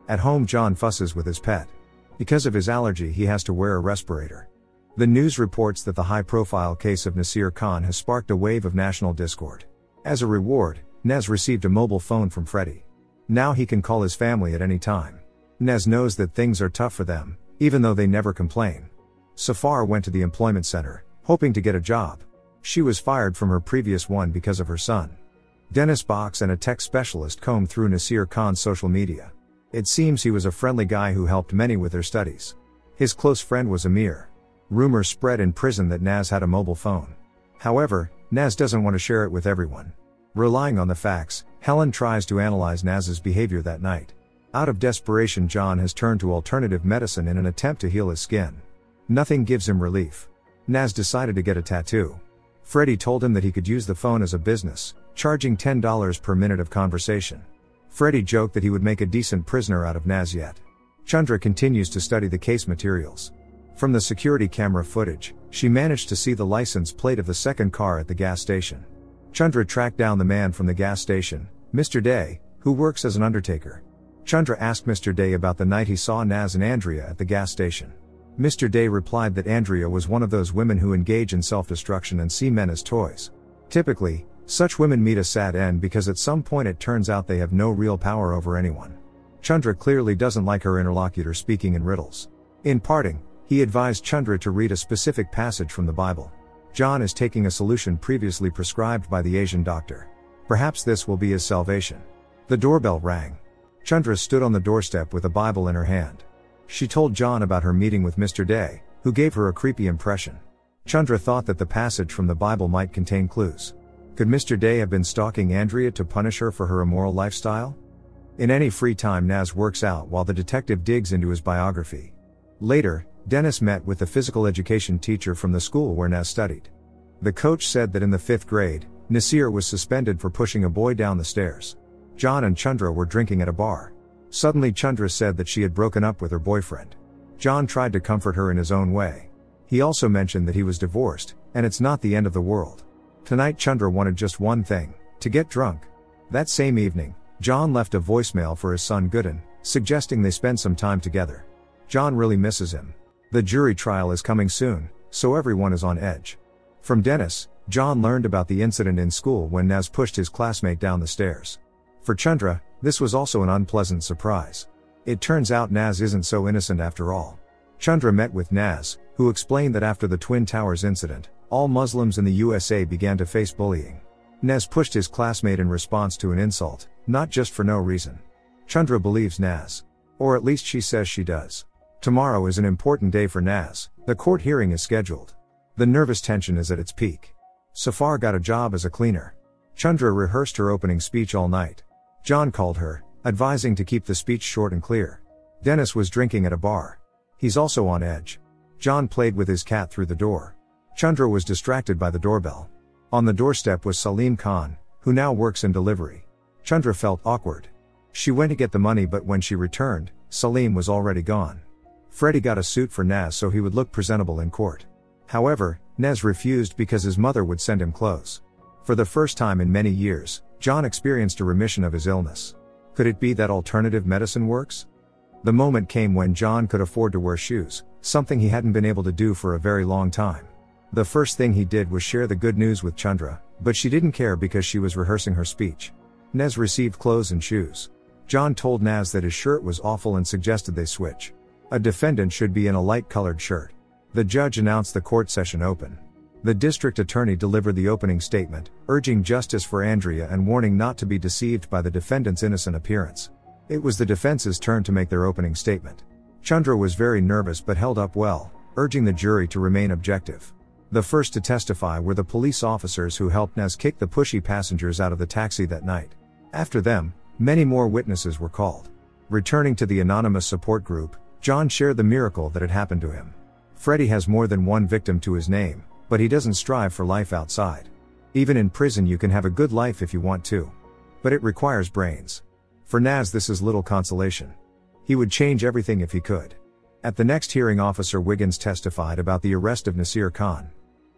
At home, John fusses with his pet. Because of his allergy, he has to wear a respirator. The news reports that the high-profile case of Nasir Khan has sparked a wave of national discord. As a reward, Naz received a mobile phone from Freddie. Now he can call his family at any time. Naz knows that things are tough for them, even though they never complain. Safar went to the employment center, hoping to get a job. She was fired from her previous one because of her son. Dennis Box and a tech specialist combed through Nasir Khan's social media. It seems he was a friendly guy who helped many with their studies. His close friend was Amir. Rumors spread in prison that Naz had a mobile phone. However, Naz doesn't want to share it with everyone. Relying on the facts, Helen tries to analyze Naz's behavior that night. Out of desperation, John has turned to alternative medicine in an attempt to heal his skin. Nothing gives him relief. Naz decided to get a tattoo. Freddie told him that he could use the phone as a business, charging $10 per minute of conversation. Freddie joked that he would make a decent prisoner out of Naz yet. Chandra continues to study the case materials. From the security camera footage, she managed to see the license plate of the second car at the gas station. Chandra tracked down the man from the gas station, Mr. Day, who works as an undertaker. Chandra asked Mr. Day about the night he saw Naz and Andrea at the gas station. Mr. Day replied that Andrea was one of those women who engage in self-destruction and see men as toys. Typically, such women meet a sad end because at some point it turns out they have no real power over anyone. Chandra clearly doesn't like her interlocutor speaking in riddles. In parting, he advised Chandra to read a specific passage from the Bible. John is taking a solution previously prescribed by the Asian doctor. Perhaps this will be his salvation. The doorbell rang. Chandra stood on the doorstep with a Bible in her hand. She told John about her meeting with Mr. Day, who gave her a creepy impression. Chandra thought that the passage from the Bible might contain clues. Could Mr. Day have been stalking Andrea to punish her for her immoral lifestyle? In any free time, Naz works out while the detective digs into his biography. Later, Dennis met with the physical education teacher from the school where Naz studied. The coach said that in the 5th grade, Nasir was suspended for pushing a boy down the stairs. John and Chandra were drinking at a bar. Suddenly Chandra said that she had broken up with her boyfriend. John tried to comfort her in his own way. He also mentioned that he was divorced, and it's not the end of the world. Tonight Chandra wanted just one thing, to get drunk. That same evening, John left a voicemail for his son Gooden, suggesting they spend some time together. John really misses him. The jury trial is coming soon, so everyone is on edge. From Dennis, John learned about the incident in school when Naz pushed his classmate down the stairs. For Chandra, this was also an unpleasant surprise. It turns out Naz isn't so innocent after all. Chandra met with Naz, who explained that after the Twin Towers incident, all Muslims in the USA began to face bullying. Naz pushed his classmate in response to an insult, not just for no reason. Chandra believes Naz. Or at least she says she does. Tomorrow is an important day for Naz. The court hearing is scheduled. The nervous tension is at its peak. Safar got a job as a cleaner. Chandra rehearsed her opening speech all night. John called her, advising to keep the speech short and clear. Dennis was drinking at a bar. He's also on edge. John played with his cat through the door. Chandra was distracted by the doorbell. On the doorstep was Salim Khan, who now works in delivery. Chandra felt awkward. She went to get the money, but when she returned, Salim was already gone. Freddie got a suit for Naz so he would look presentable in court. However, Naz refused because his mother would send him clothes. For the first time in many years, John experienced a remission of his illness. Could it be that alternative medicine works? The moment came when John could afford to wear shoes, something he hadn't been able to do for a very long time. The first thing he did was share the good news with Chandra, but she didn't care because she was rehearsing her speech. Naz received clothes and shoes. John told Naz that his shirt was awful and suggested they switch. A defendant should be in a light-colored shirt. The judge announced the court session open. The district attorney delivered the opening statement, urging justice for Andrea and warning not to be deceived by the defendant's innocent appearance. It was the defense's turn to make their opening statement. Chandra was very nervous but held up well, urging the jury to remain objective. The first to testify were the police officers who helped Naz kick the pushy passengers out of the taxi that night. After them, many more witnesses were called. Returning to the anonymous support group, John shared the miracle that had happened to him. Freddie has more than one victim to his name, but he doesn't strive for life outside. Even in prison you can have a good life if you want to. But it requires brains. For Naz this is little consolation. He would change everything if he could. At the next hearing, Officer Wiggins testified about the arrest of Nasir Khan.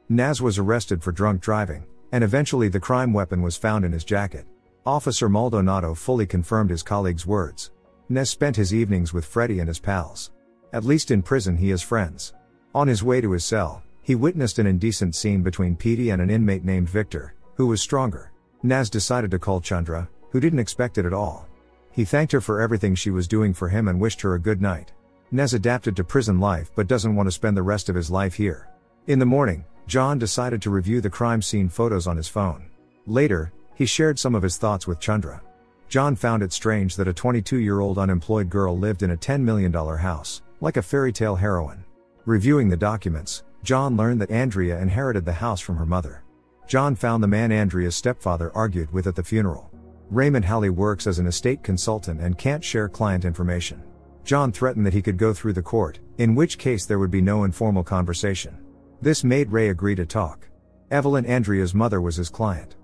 Naz was arrested for drunk driving, and eventually the crime weapon was found in his jacket. Officer Maldonado fully confirmed his colleague's words. Naz spent his evenings with Freddie and his pals. At least in prison he has friends. On his way to his cell, he witnessed an indecent scene between Petey and an inmate named Victor, who was stronger. Naz decided to call Chandra, who didn't expect it at all. He thanked her for everything she was doing for him and wished her a good night. Naz adapted to prison life but doesn't want to spend the rest of his life here. In the morning, John decided to review the crime scene photos on his phone. Later, he shared some of his thoughts with Chandra. John found it strange that a 22-year-old unemployed girl lived in a $10 million house, like a fairy tale heroine. Reviewing the documents, John learned that Andrea inherited the house from her mother. John found the man Andrea's stepfather argued with at the funeral. Raymond Halley works as an estate consultant and can't share client information. John threatened that he could go through the court, in which case there would be no informal conversation. This made Ray agree to talk. Evelyn, Andrea's mother, was his client.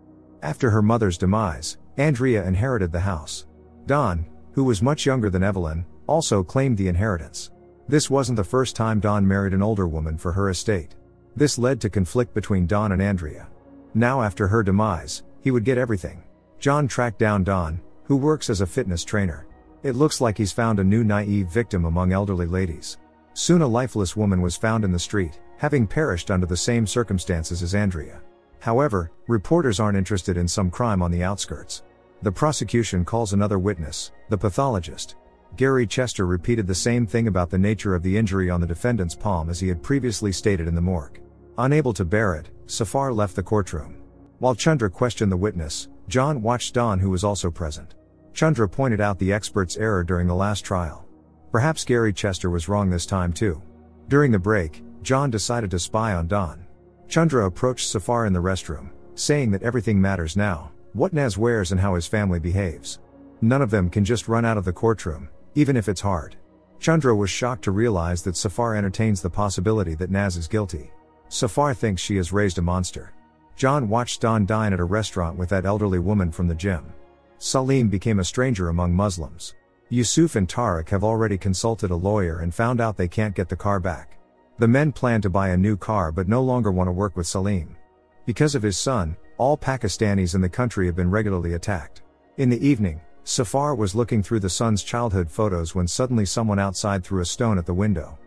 After her mother's demise, Andrea inherited the house. Don, who was much younger than Evelyn, also claimed the inheritance. This wasn't the first time Don married an older woman for her estate. This led to conflict between Don and Andrea. Now after her demise, he would get everything. John tracked down Don, who works as a fitness trainer. It looks like he's found a new naive victim among elderly ladies. Soon a lifeless woman was found in the street, having perished under the same circumstances as Andrea. However, reporters aren't interested in some crime on the outskirts. The prosecution calls another witness, the pathologist. Gary Chester repeated the same thing about the nature of the injury on the defendant's palm as he had previously stated in the morgue. Unable to bear it, Safar left the courtroom. While Chandra questioned the witness, John watched Don, who was also present. Chandra pointed out the expert's error during the last trial. Perhaps Gary Chester was wrong this time too. During the break, John decided to spy on Don. Chandra approached Safar in the restroom, saying that everything matters now, what Naz wears and how his family behaves. None of them can just run out of the courtroom, even if it's hard. Chandra was shocked to realize that Safar entertains the possibility that Naz is guilty. Safar thinks she has raised a monster. John watched Don dine at a restaurant with that elderly woman from the gym. Salim became a stranger among Muslims. Yusuf and Tariq have already consulted a lawyer and found out they can't get the car back. The men plan to buy a new car but no longer want to work with Salim. Because of his son, all Pakistanis in the country have been regularly attacked. In the evening, Safar was looking through the son's childhood photos when suddenly someone outside threw a stone at the window.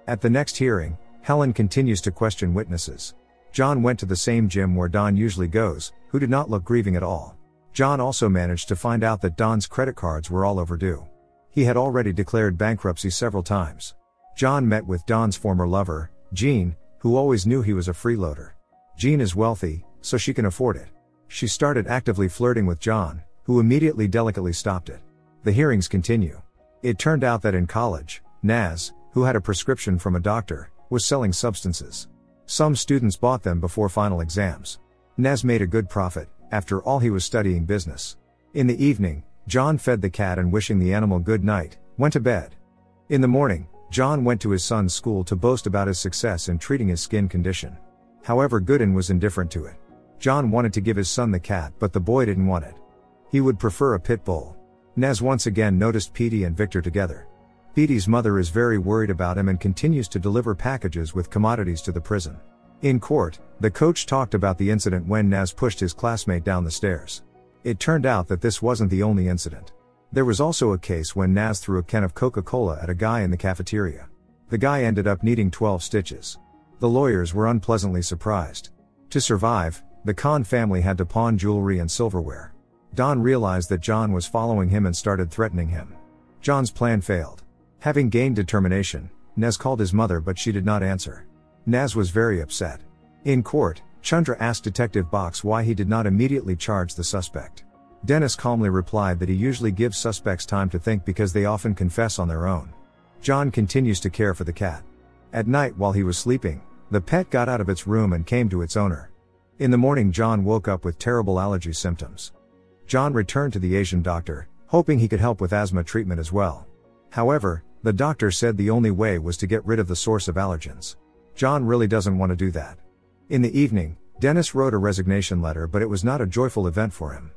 At the next hearing, Helen continues to question witnesses. John went to the same gym where Don usually goes, who did not look grieving at all. John also managed to find out that Don's credit cards were all overdue. He had already declared bankruptcy several times. John met with Don's former lover, Jean, who always knew he was a freeloader. Jean is wealthy, so she can afford it. She started actively flirting with John, who immediately delicately stopped it. The hearings continue. It turned out that in college, Naz, who had a prescription from a doctor, was selling substances. Some students bought them before final exams. Naz made a good profit. After all, he was studying business. In the evening, John fed the cat and, wishing the animal good night, went to bed. In the morning, John went to his son's school to boast about his success in treating his skin condition. However, Gooden was indifferent to it. John wanted to give his son the cat, but the boy didn't want it. He would prefer a pit bull. Naz once again noticed Petey and Victor together. Petey's mother is very worried about him and continues to deliver packages with commodities to the prison. In court, the coach talked about the incident when Naz pushed his classmate down the stairs. It turned out that this wasn't the only incident. There was also a case when Naz threw a can of Coca-Cola at a guy in the cafeteria. The guy ended up needing 12 stitches. The lawyers were unpleasantly surprised. To survive, the Khan family had to pawn jewelry and silverware. Don realized that John was following him and started threatening him. John's plan failed. Having gained determination, Naz called his mother, but she did not answer. Naz was very upset. In court, Chandra asked Detective Box why he did not immediately charge the suspect. Dennis calmly replied that he usually gives suspects time to think because they often confess on their own. John continues to care for the cat. At night while he was sleeping, The pet got out of its room and came to its owner. In the morning, John woke up with terrible allergy symptoms. John returned to the Asian doctor, hoping he could help with asthma treatment as well. However, the doctor said the only way was to get rid of the source of allergens. John really doesn't want to do that. In the evening, Dennis wrote a resignation letter, but it was not a joyful event for him.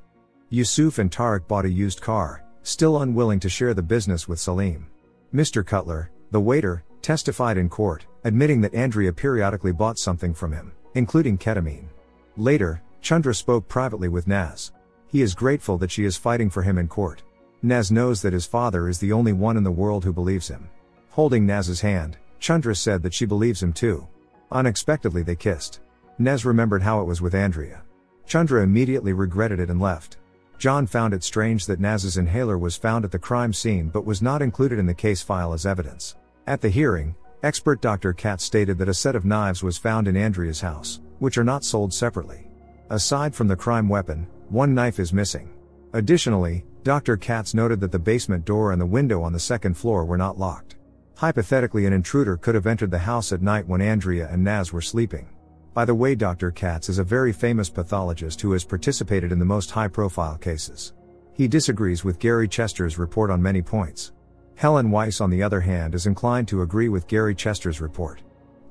Yusuf and Tariq bought a used car, still unwilling to share the business with Salim. Mr. Cutler, the waiter, testified in court, admitting that Andrea periodically bought something from him, including ketamine. Later, Chandra spoke privately with Naz. He is grateful that she is fighting for him in court. Naz knows that his father is the only one in the world who believes him. Holding Naz's hand, Chandra said that she believes him too. Unexpectedly they kissed. Naz remembered how it was with Andrea. Chandra immediately regretted it and left. John found it strange that Naz's inhaler was found at the crime scene but was not included in the case file as evidence. At the hearing, expert Dr. Katz stated that a set of knives was found in Andrea's house, which are not sold separately. Aside from the crime weapon, one knife is missing. Additionally, Dr. Katz noted that the basement door and the window on the second floor were not locked. Hypothetically, an intruder could have entered the house at night when Andrea and Naz were sleeping. By the way, Dr. Katz is a very famous pathologist who has participated in the most high-profile cases. He disagrees with Gary Chester's report on many points. Helen Weiss, on the other hand, is inclined to agree with Gary Chester's report.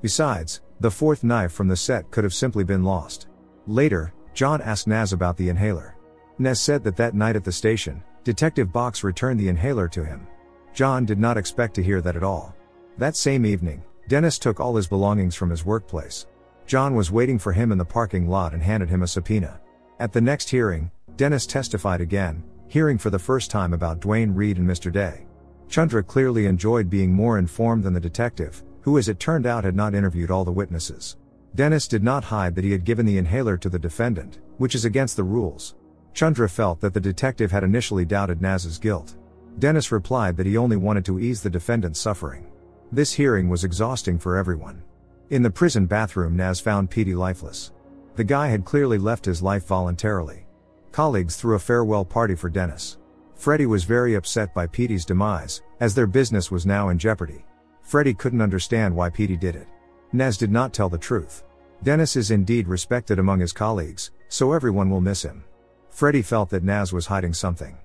Besides, the fourth knife from the set could have simply been lost. Later, John asked Naz about the inhaler. Naz said that night at the station, Detective Box returned the inhaler to him. John did not expect to hear that at all. That same evening, Dennis took all his belongings from his workplace. John was waiting for him in the parking lot and handed him a subpoena. At the next hearing, Dennis testified again, hearing for the first time about Dwayne Reed and Mr. Day. Chandra clearly enjoyed being more informed than the detective, who as it turned out had not interviewed all the witnesses. Dennis did not hide that he had given the inhaler to the defendant, which is against the rules. Chandra felt that the detective had initially doubted Naz's guilt. Dennis replied that he only wanted to ease the defendant's suffering. This hearing was exhausting for everyone. In the prison bathroom, Naz found Petey lifeless. The guy had clearly left his life voluntarily. Colleagues threw a farewell party for Dennis. Freddie was very upset by Petey's demise, as their business was now in jeopardy. Freddie couldn't understand why Petey did it. Naz did not tell the truth. Dennis is indeed respected among his colleagues, so everyone will miss him. Freddie felt that Naz was hiding something.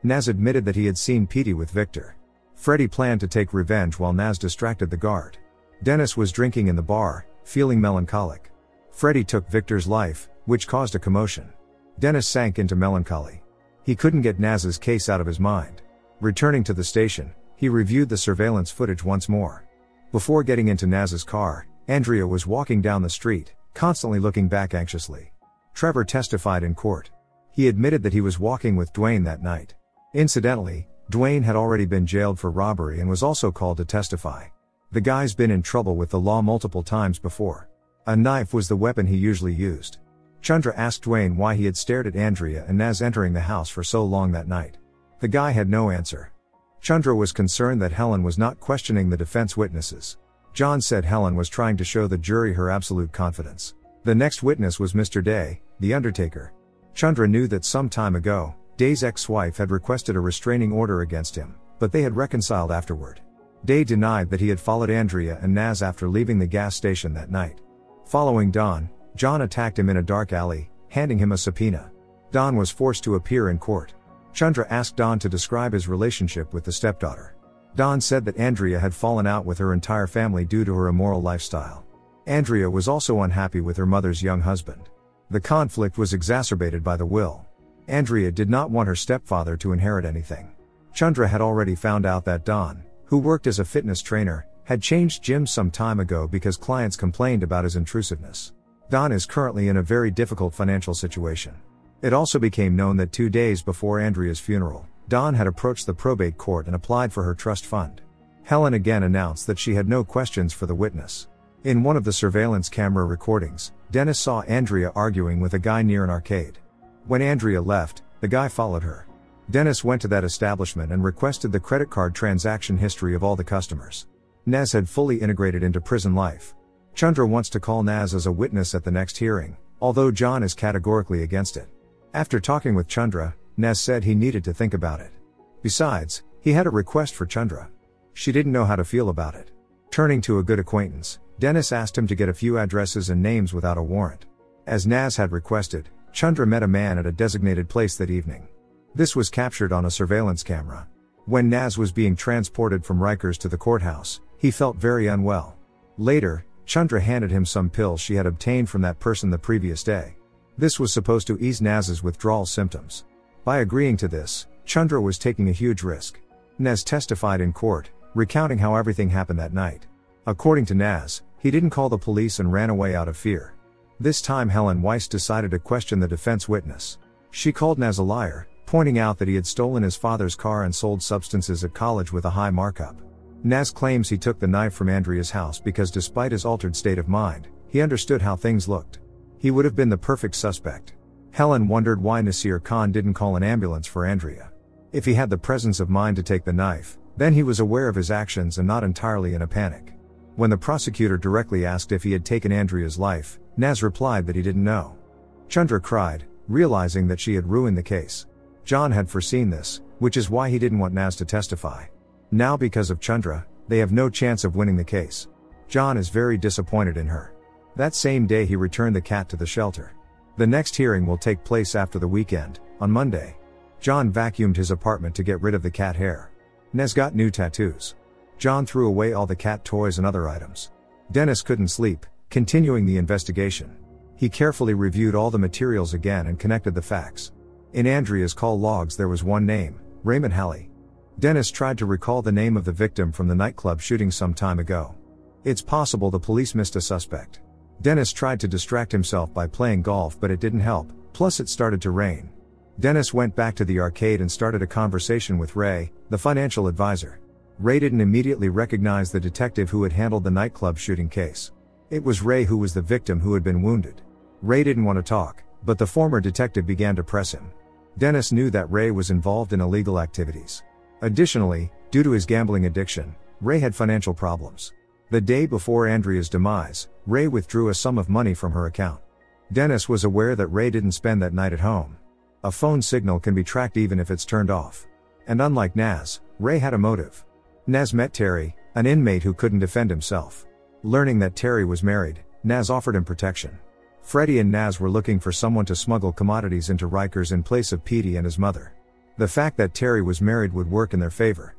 Naz admitted that he had seen Petey with Victor. Freddie planned to take revenge while Naz distracted the guard. Dennis was drinking in the bar, feeling melancholic. Freddie took Victor's life, which caused a commotion. Dennis sank into melancholy. He couldn't get Naz's case out of his mind. Returning to the station, he reviewed the surveillance footage once more. Before getting into Naz's car, Andrea was walking down the street, constantly looking back anxiously. Trevor testified in court. He admitted that he was walking with Dwayne that night. Incidentally, Dwayne had already been jailed for robbery and was also called to testify. The guy's been in trouble with the law multiple times before. A knife was the weapon he usually used. Chandra asked Dwayne why he had stared at Andrea and Naz entering the house for so long that night. The guy had no answer. Chandra was concerned that Helen was not questioning the defense witnesses. John said Helen was trying to show the jury her absolute confidence. The next witness was Mr. Day, the undertaker. Chandra knew that some time ago, Day's ex-wife had requested a restraining order against him, but they had reconciled afterward. Day denied that he had followed Andrea and Naz after leaving the gas station that night. Following Don, John attacked him in a dark alley, handing him a subpoena. Don was forced to appear in court. Chandra asked Don to describe his relationship with the stepdaughter. Don said that Andrea had fallen out with her entire family due to her immoral lifestyle. Andrea was also unhappy with her mother's young husband. The conflict was exacerbated by the will. Andrea did not want her stepfather to inherit anything. Chandra had already found out that Don, who worked as a fitness trainer, had changed gyms some time ago because clients complained about his intrusiveness. Don is currently in a very difficult financial situation. It also became known that 2 days before Andrea's funeral, Don had approached the probate court and applied for her trust fund. Helen again announced that she had no questions for the witness. In one of the surveillance camera recordings, Dennis saw Andrea arguing with a guy near an arcade. When Andrea left, the guy followed her. Dennis went to that establishment and requested the credit card transaction history of all the customers. Naz had fully integrated into prison life. Chandra wants to call Naz as a witness at the next hearing, although John is categorically against it. After talking with Chandra, Naz said he needed to think about it. Besides, he had a request for Chandra. She didn't know how to feel about it. Turning to a good acquaintance, Dennis asked him to get a few addresses and names without a warrant. As Naz had requested, Chandra met a man at a designated place that evening. This was captured on a surveillance camera. When Naz was being transported from Rikers to the courthouse, he felt very unwell. Later, Chandra handed him some pills she had obtained from that person the previous day. This was supposed to ease Naz's withdrawal symptoms. By agreeing to this, Chandra was taking a huge risk. Naz testified in court, recounting how everything happened that night. According to Naz, he didn't call the police and ran away out of fear. This time Helen Weiss decided to question the defense witness. She called Naz a liar, pointing out that he had stolen his father's car and sold substances at college with a high markup. Naz claims he took the knife from Andrea's house because despite his altered state of mind, he understood how things looked. He would have been the perfect suspect. Helen wondered why Nasir Khan didn't call an ambulance for Andrea. If he had the presence of mind to take the knife, then he was aware of his actions and not entirely in a panic. When the prosecutor directly asked if he had taken Andrea's life, Naz replied that he didn't know. Chandra cried, realizing that she had ruined the case. John had foreseen this, which is why he didn't want Naz to testify. Now because of Chandra, they have no chance of winning the case. John is very disappointed in her. That same day he returned the cat to the shelter. The next hearing will take place after the weekend, on Monday. John vacuumed his apartment to get rid of the cat hair. Naz got new tattoos. John threw away all the cat toys and other items. Dennis couldn't sleep, continuing the investigation. He carefully reviewed all the materials again and connected the facts. In Andrea's call logs there was one name, Raymond Halley. Dennis tried to recall the name of the victim from the nightclub shooting some time ago. It's possible the police missed a suspect. Dennis tried to distract himself by playing golf, but it didn't help, plus it started to rain. Dennis went back to the arcade and started a conversation with Ray, the financial advisor. Ray didn't immediately recognize the detective who had handled the nightclub shooting case. It was Ray who was the victim who had been wounded. Ray didn't want to talk, but the former detective began to press him. Dennis knew that Ray was involved in illegal activities. Additionally, due to his gambling addiction, Ray had financial problems. The day before Andrea's demise, Ray withdrew a sum of money from her account. Dennis was aware that Ray didn't spend that night at home. A phone signal can be tracked even if it's turned off. And unlike Naz, Ray had a motive. Naz met Terry, an inmate who couldn't defend himself. Learning that Terry was married, Naz offered him protection. Freddie and Naz were looking for someone to smuggle commodities into Rikers in place of Petey and his mother. The fact that Terry was married would work in their favor.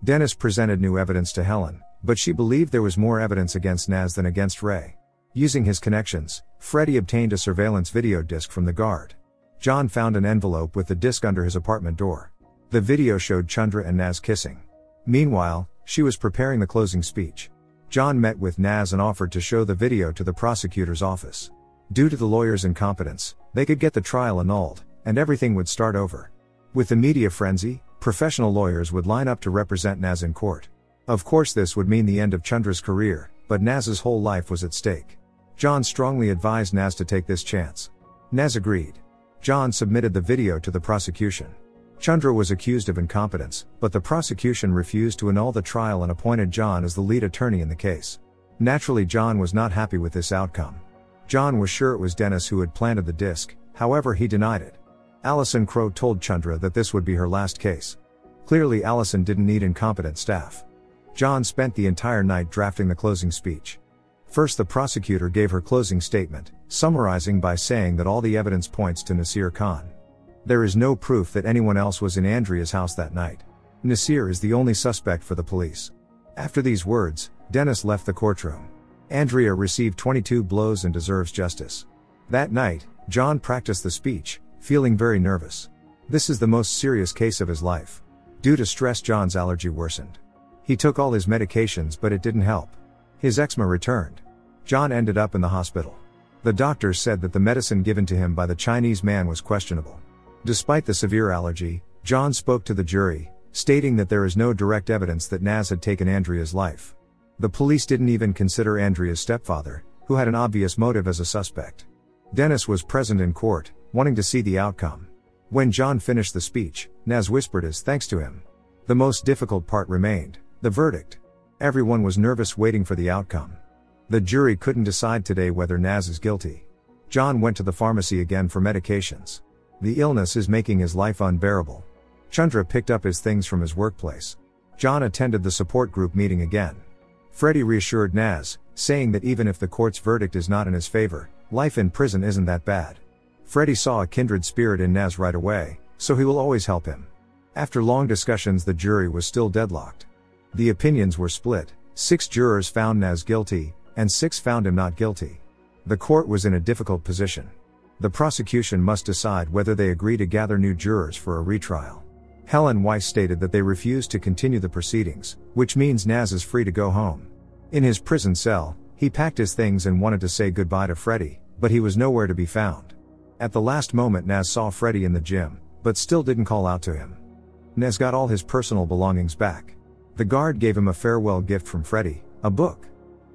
Dennis presented new evidence to Helen, but she believed there was more evidence against Naz than against Ray. Using his connections, Freddie obtained a surveillance video disc from the guard. John found an envelope with the disc under his apartment door. The video showed Chandra and Naz kissing. Meanwhile, she was preparing the closing speech. John met with Naz and offered to show the video to the prosecutor's office. Due to the lawyer's incompetence, they could get the trial annulled, and everything would start over. With the media frenzy, professional lawyers would line up to represent Naz in court. Of course this would mean the end of Chandra's career, but Naz's whole life was at stake. John strongly advised Naz to take this chance. Naz agreed. John submitted the video to the prosecution. Chandra was accused of incompetence, but the prosecution refused to annul the trial and appointed John as the lead attorney in the case. Naturally, John was not happy with this outcome. John was sure it was Dennis who had planted the disc, however he denied it. Alison Crow told Chandra that this would be her last case. Clearly Alison didn't need incompetent staff. John spent the entire night drafting the closing speech. First the prosecutor gave her closing statement, summarizing by saying that all the evidence points to Nasir Khan. There is no proof that anyone else was in Andrea's house that night. Nasir is the only suspect for the police. After these words, Dennis left the courtroom. Andrea received 22 blows and deserves justice. That night, John practiced the speech, feeling very nervous. This is the most serious case of his life. Due to stress, John's allergy worsened. He took all his medications but it didn't help. His eczema returned. John ended up in the hospital. The doctors said that the medicine given to him by the Chinese man was questionable. Despite the severe allergy, John spoke to the jury, stating that there is no direct evidence that Naz had taken Andrea's life. The police didn't even consider Andrea's stepfather, who had an obvious motive as a suspect. Dennis was present in court, wanting to see the outcome. When John finished the speech, Naz whispered his thanks to him. The most difficult part remained, the verdict. Everyone was nervous waiting for the outcome. The jury couldn't decide today whether Naz is guilty. John went to the pharmacy again for medications. The illness is making his life unbearable. Chandra picked up his things from his workplace. John attended the support group meeting again. Freddie reassured Naz, saying that even if the court's verdict is not in his favor, life in prison isn't that bad. Freddie saw a kindred spirit in Nez right away, so he will always help him. After long discussions, the jury was still deadlocked. The opinions were split. 6 jurors found Nez guilty, and 6 found him not guilty. The court was in a difficult position. The prosecution must decide whether they agree to gather new jurors for a retrial. Helen Weiss stated that they refused to continue the proceedings, which means Nez is free to go home. In his prison cell, he packed his things and wanted to say goodbye to Freddie, but he was nowhere to be found. At the last moment, Nez saw Freddie in the gym, but still didn't call out to him. Nez got all his personal belongings back. The guard gave him a farewell gift from Freddie, a book.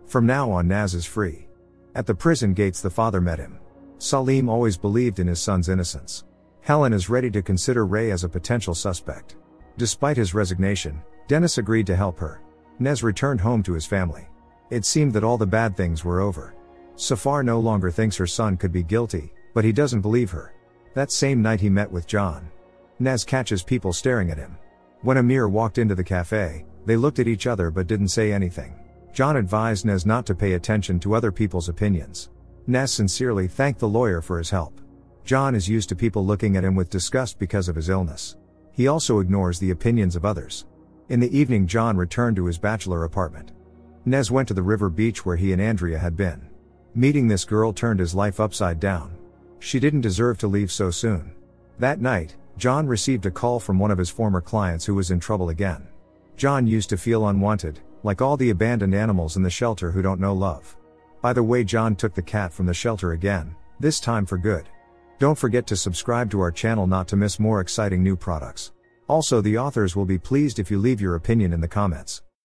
From now on, Nez is free. At the prison gates, the father met him. Salim always believed in his son's innocence. Helen is ready to consider Ray as a potential suspect. Despite his resignation, Dennis agreed to help her. Nez returned home to his family. It seemed that all the bad things were over. Safar no longer thinks her son could be guilty, but he doesn't believe her. That same night he met with John. Nez catches people staring at him. When Amir walked into the cafe, they looked at each other but didn't say anything. John advised Nez not to pay attention to other people's opinions. Nez sincerely thanked the lawyer for his help. John is used to people looking at him with disgust because of his illness. He also ignores the opinions of others. In the evening, John returned to his bachelor apartment. Nez went to the river beach where he and Andrea had been. Meeting this girl turned his life upside down. She didn't deserve to leave so soon. That night, John received a call from one of his former clients who was in trouble again. John used to feel unwanted, like all the abandoned animals in the shelter who don't know love. By the way, John took the cat from the shelter again, this time for good. Don't forget to subscribe to our channel not to miss more exciting new products. Also, the authors will be pleased if you leave your opinion in the comments.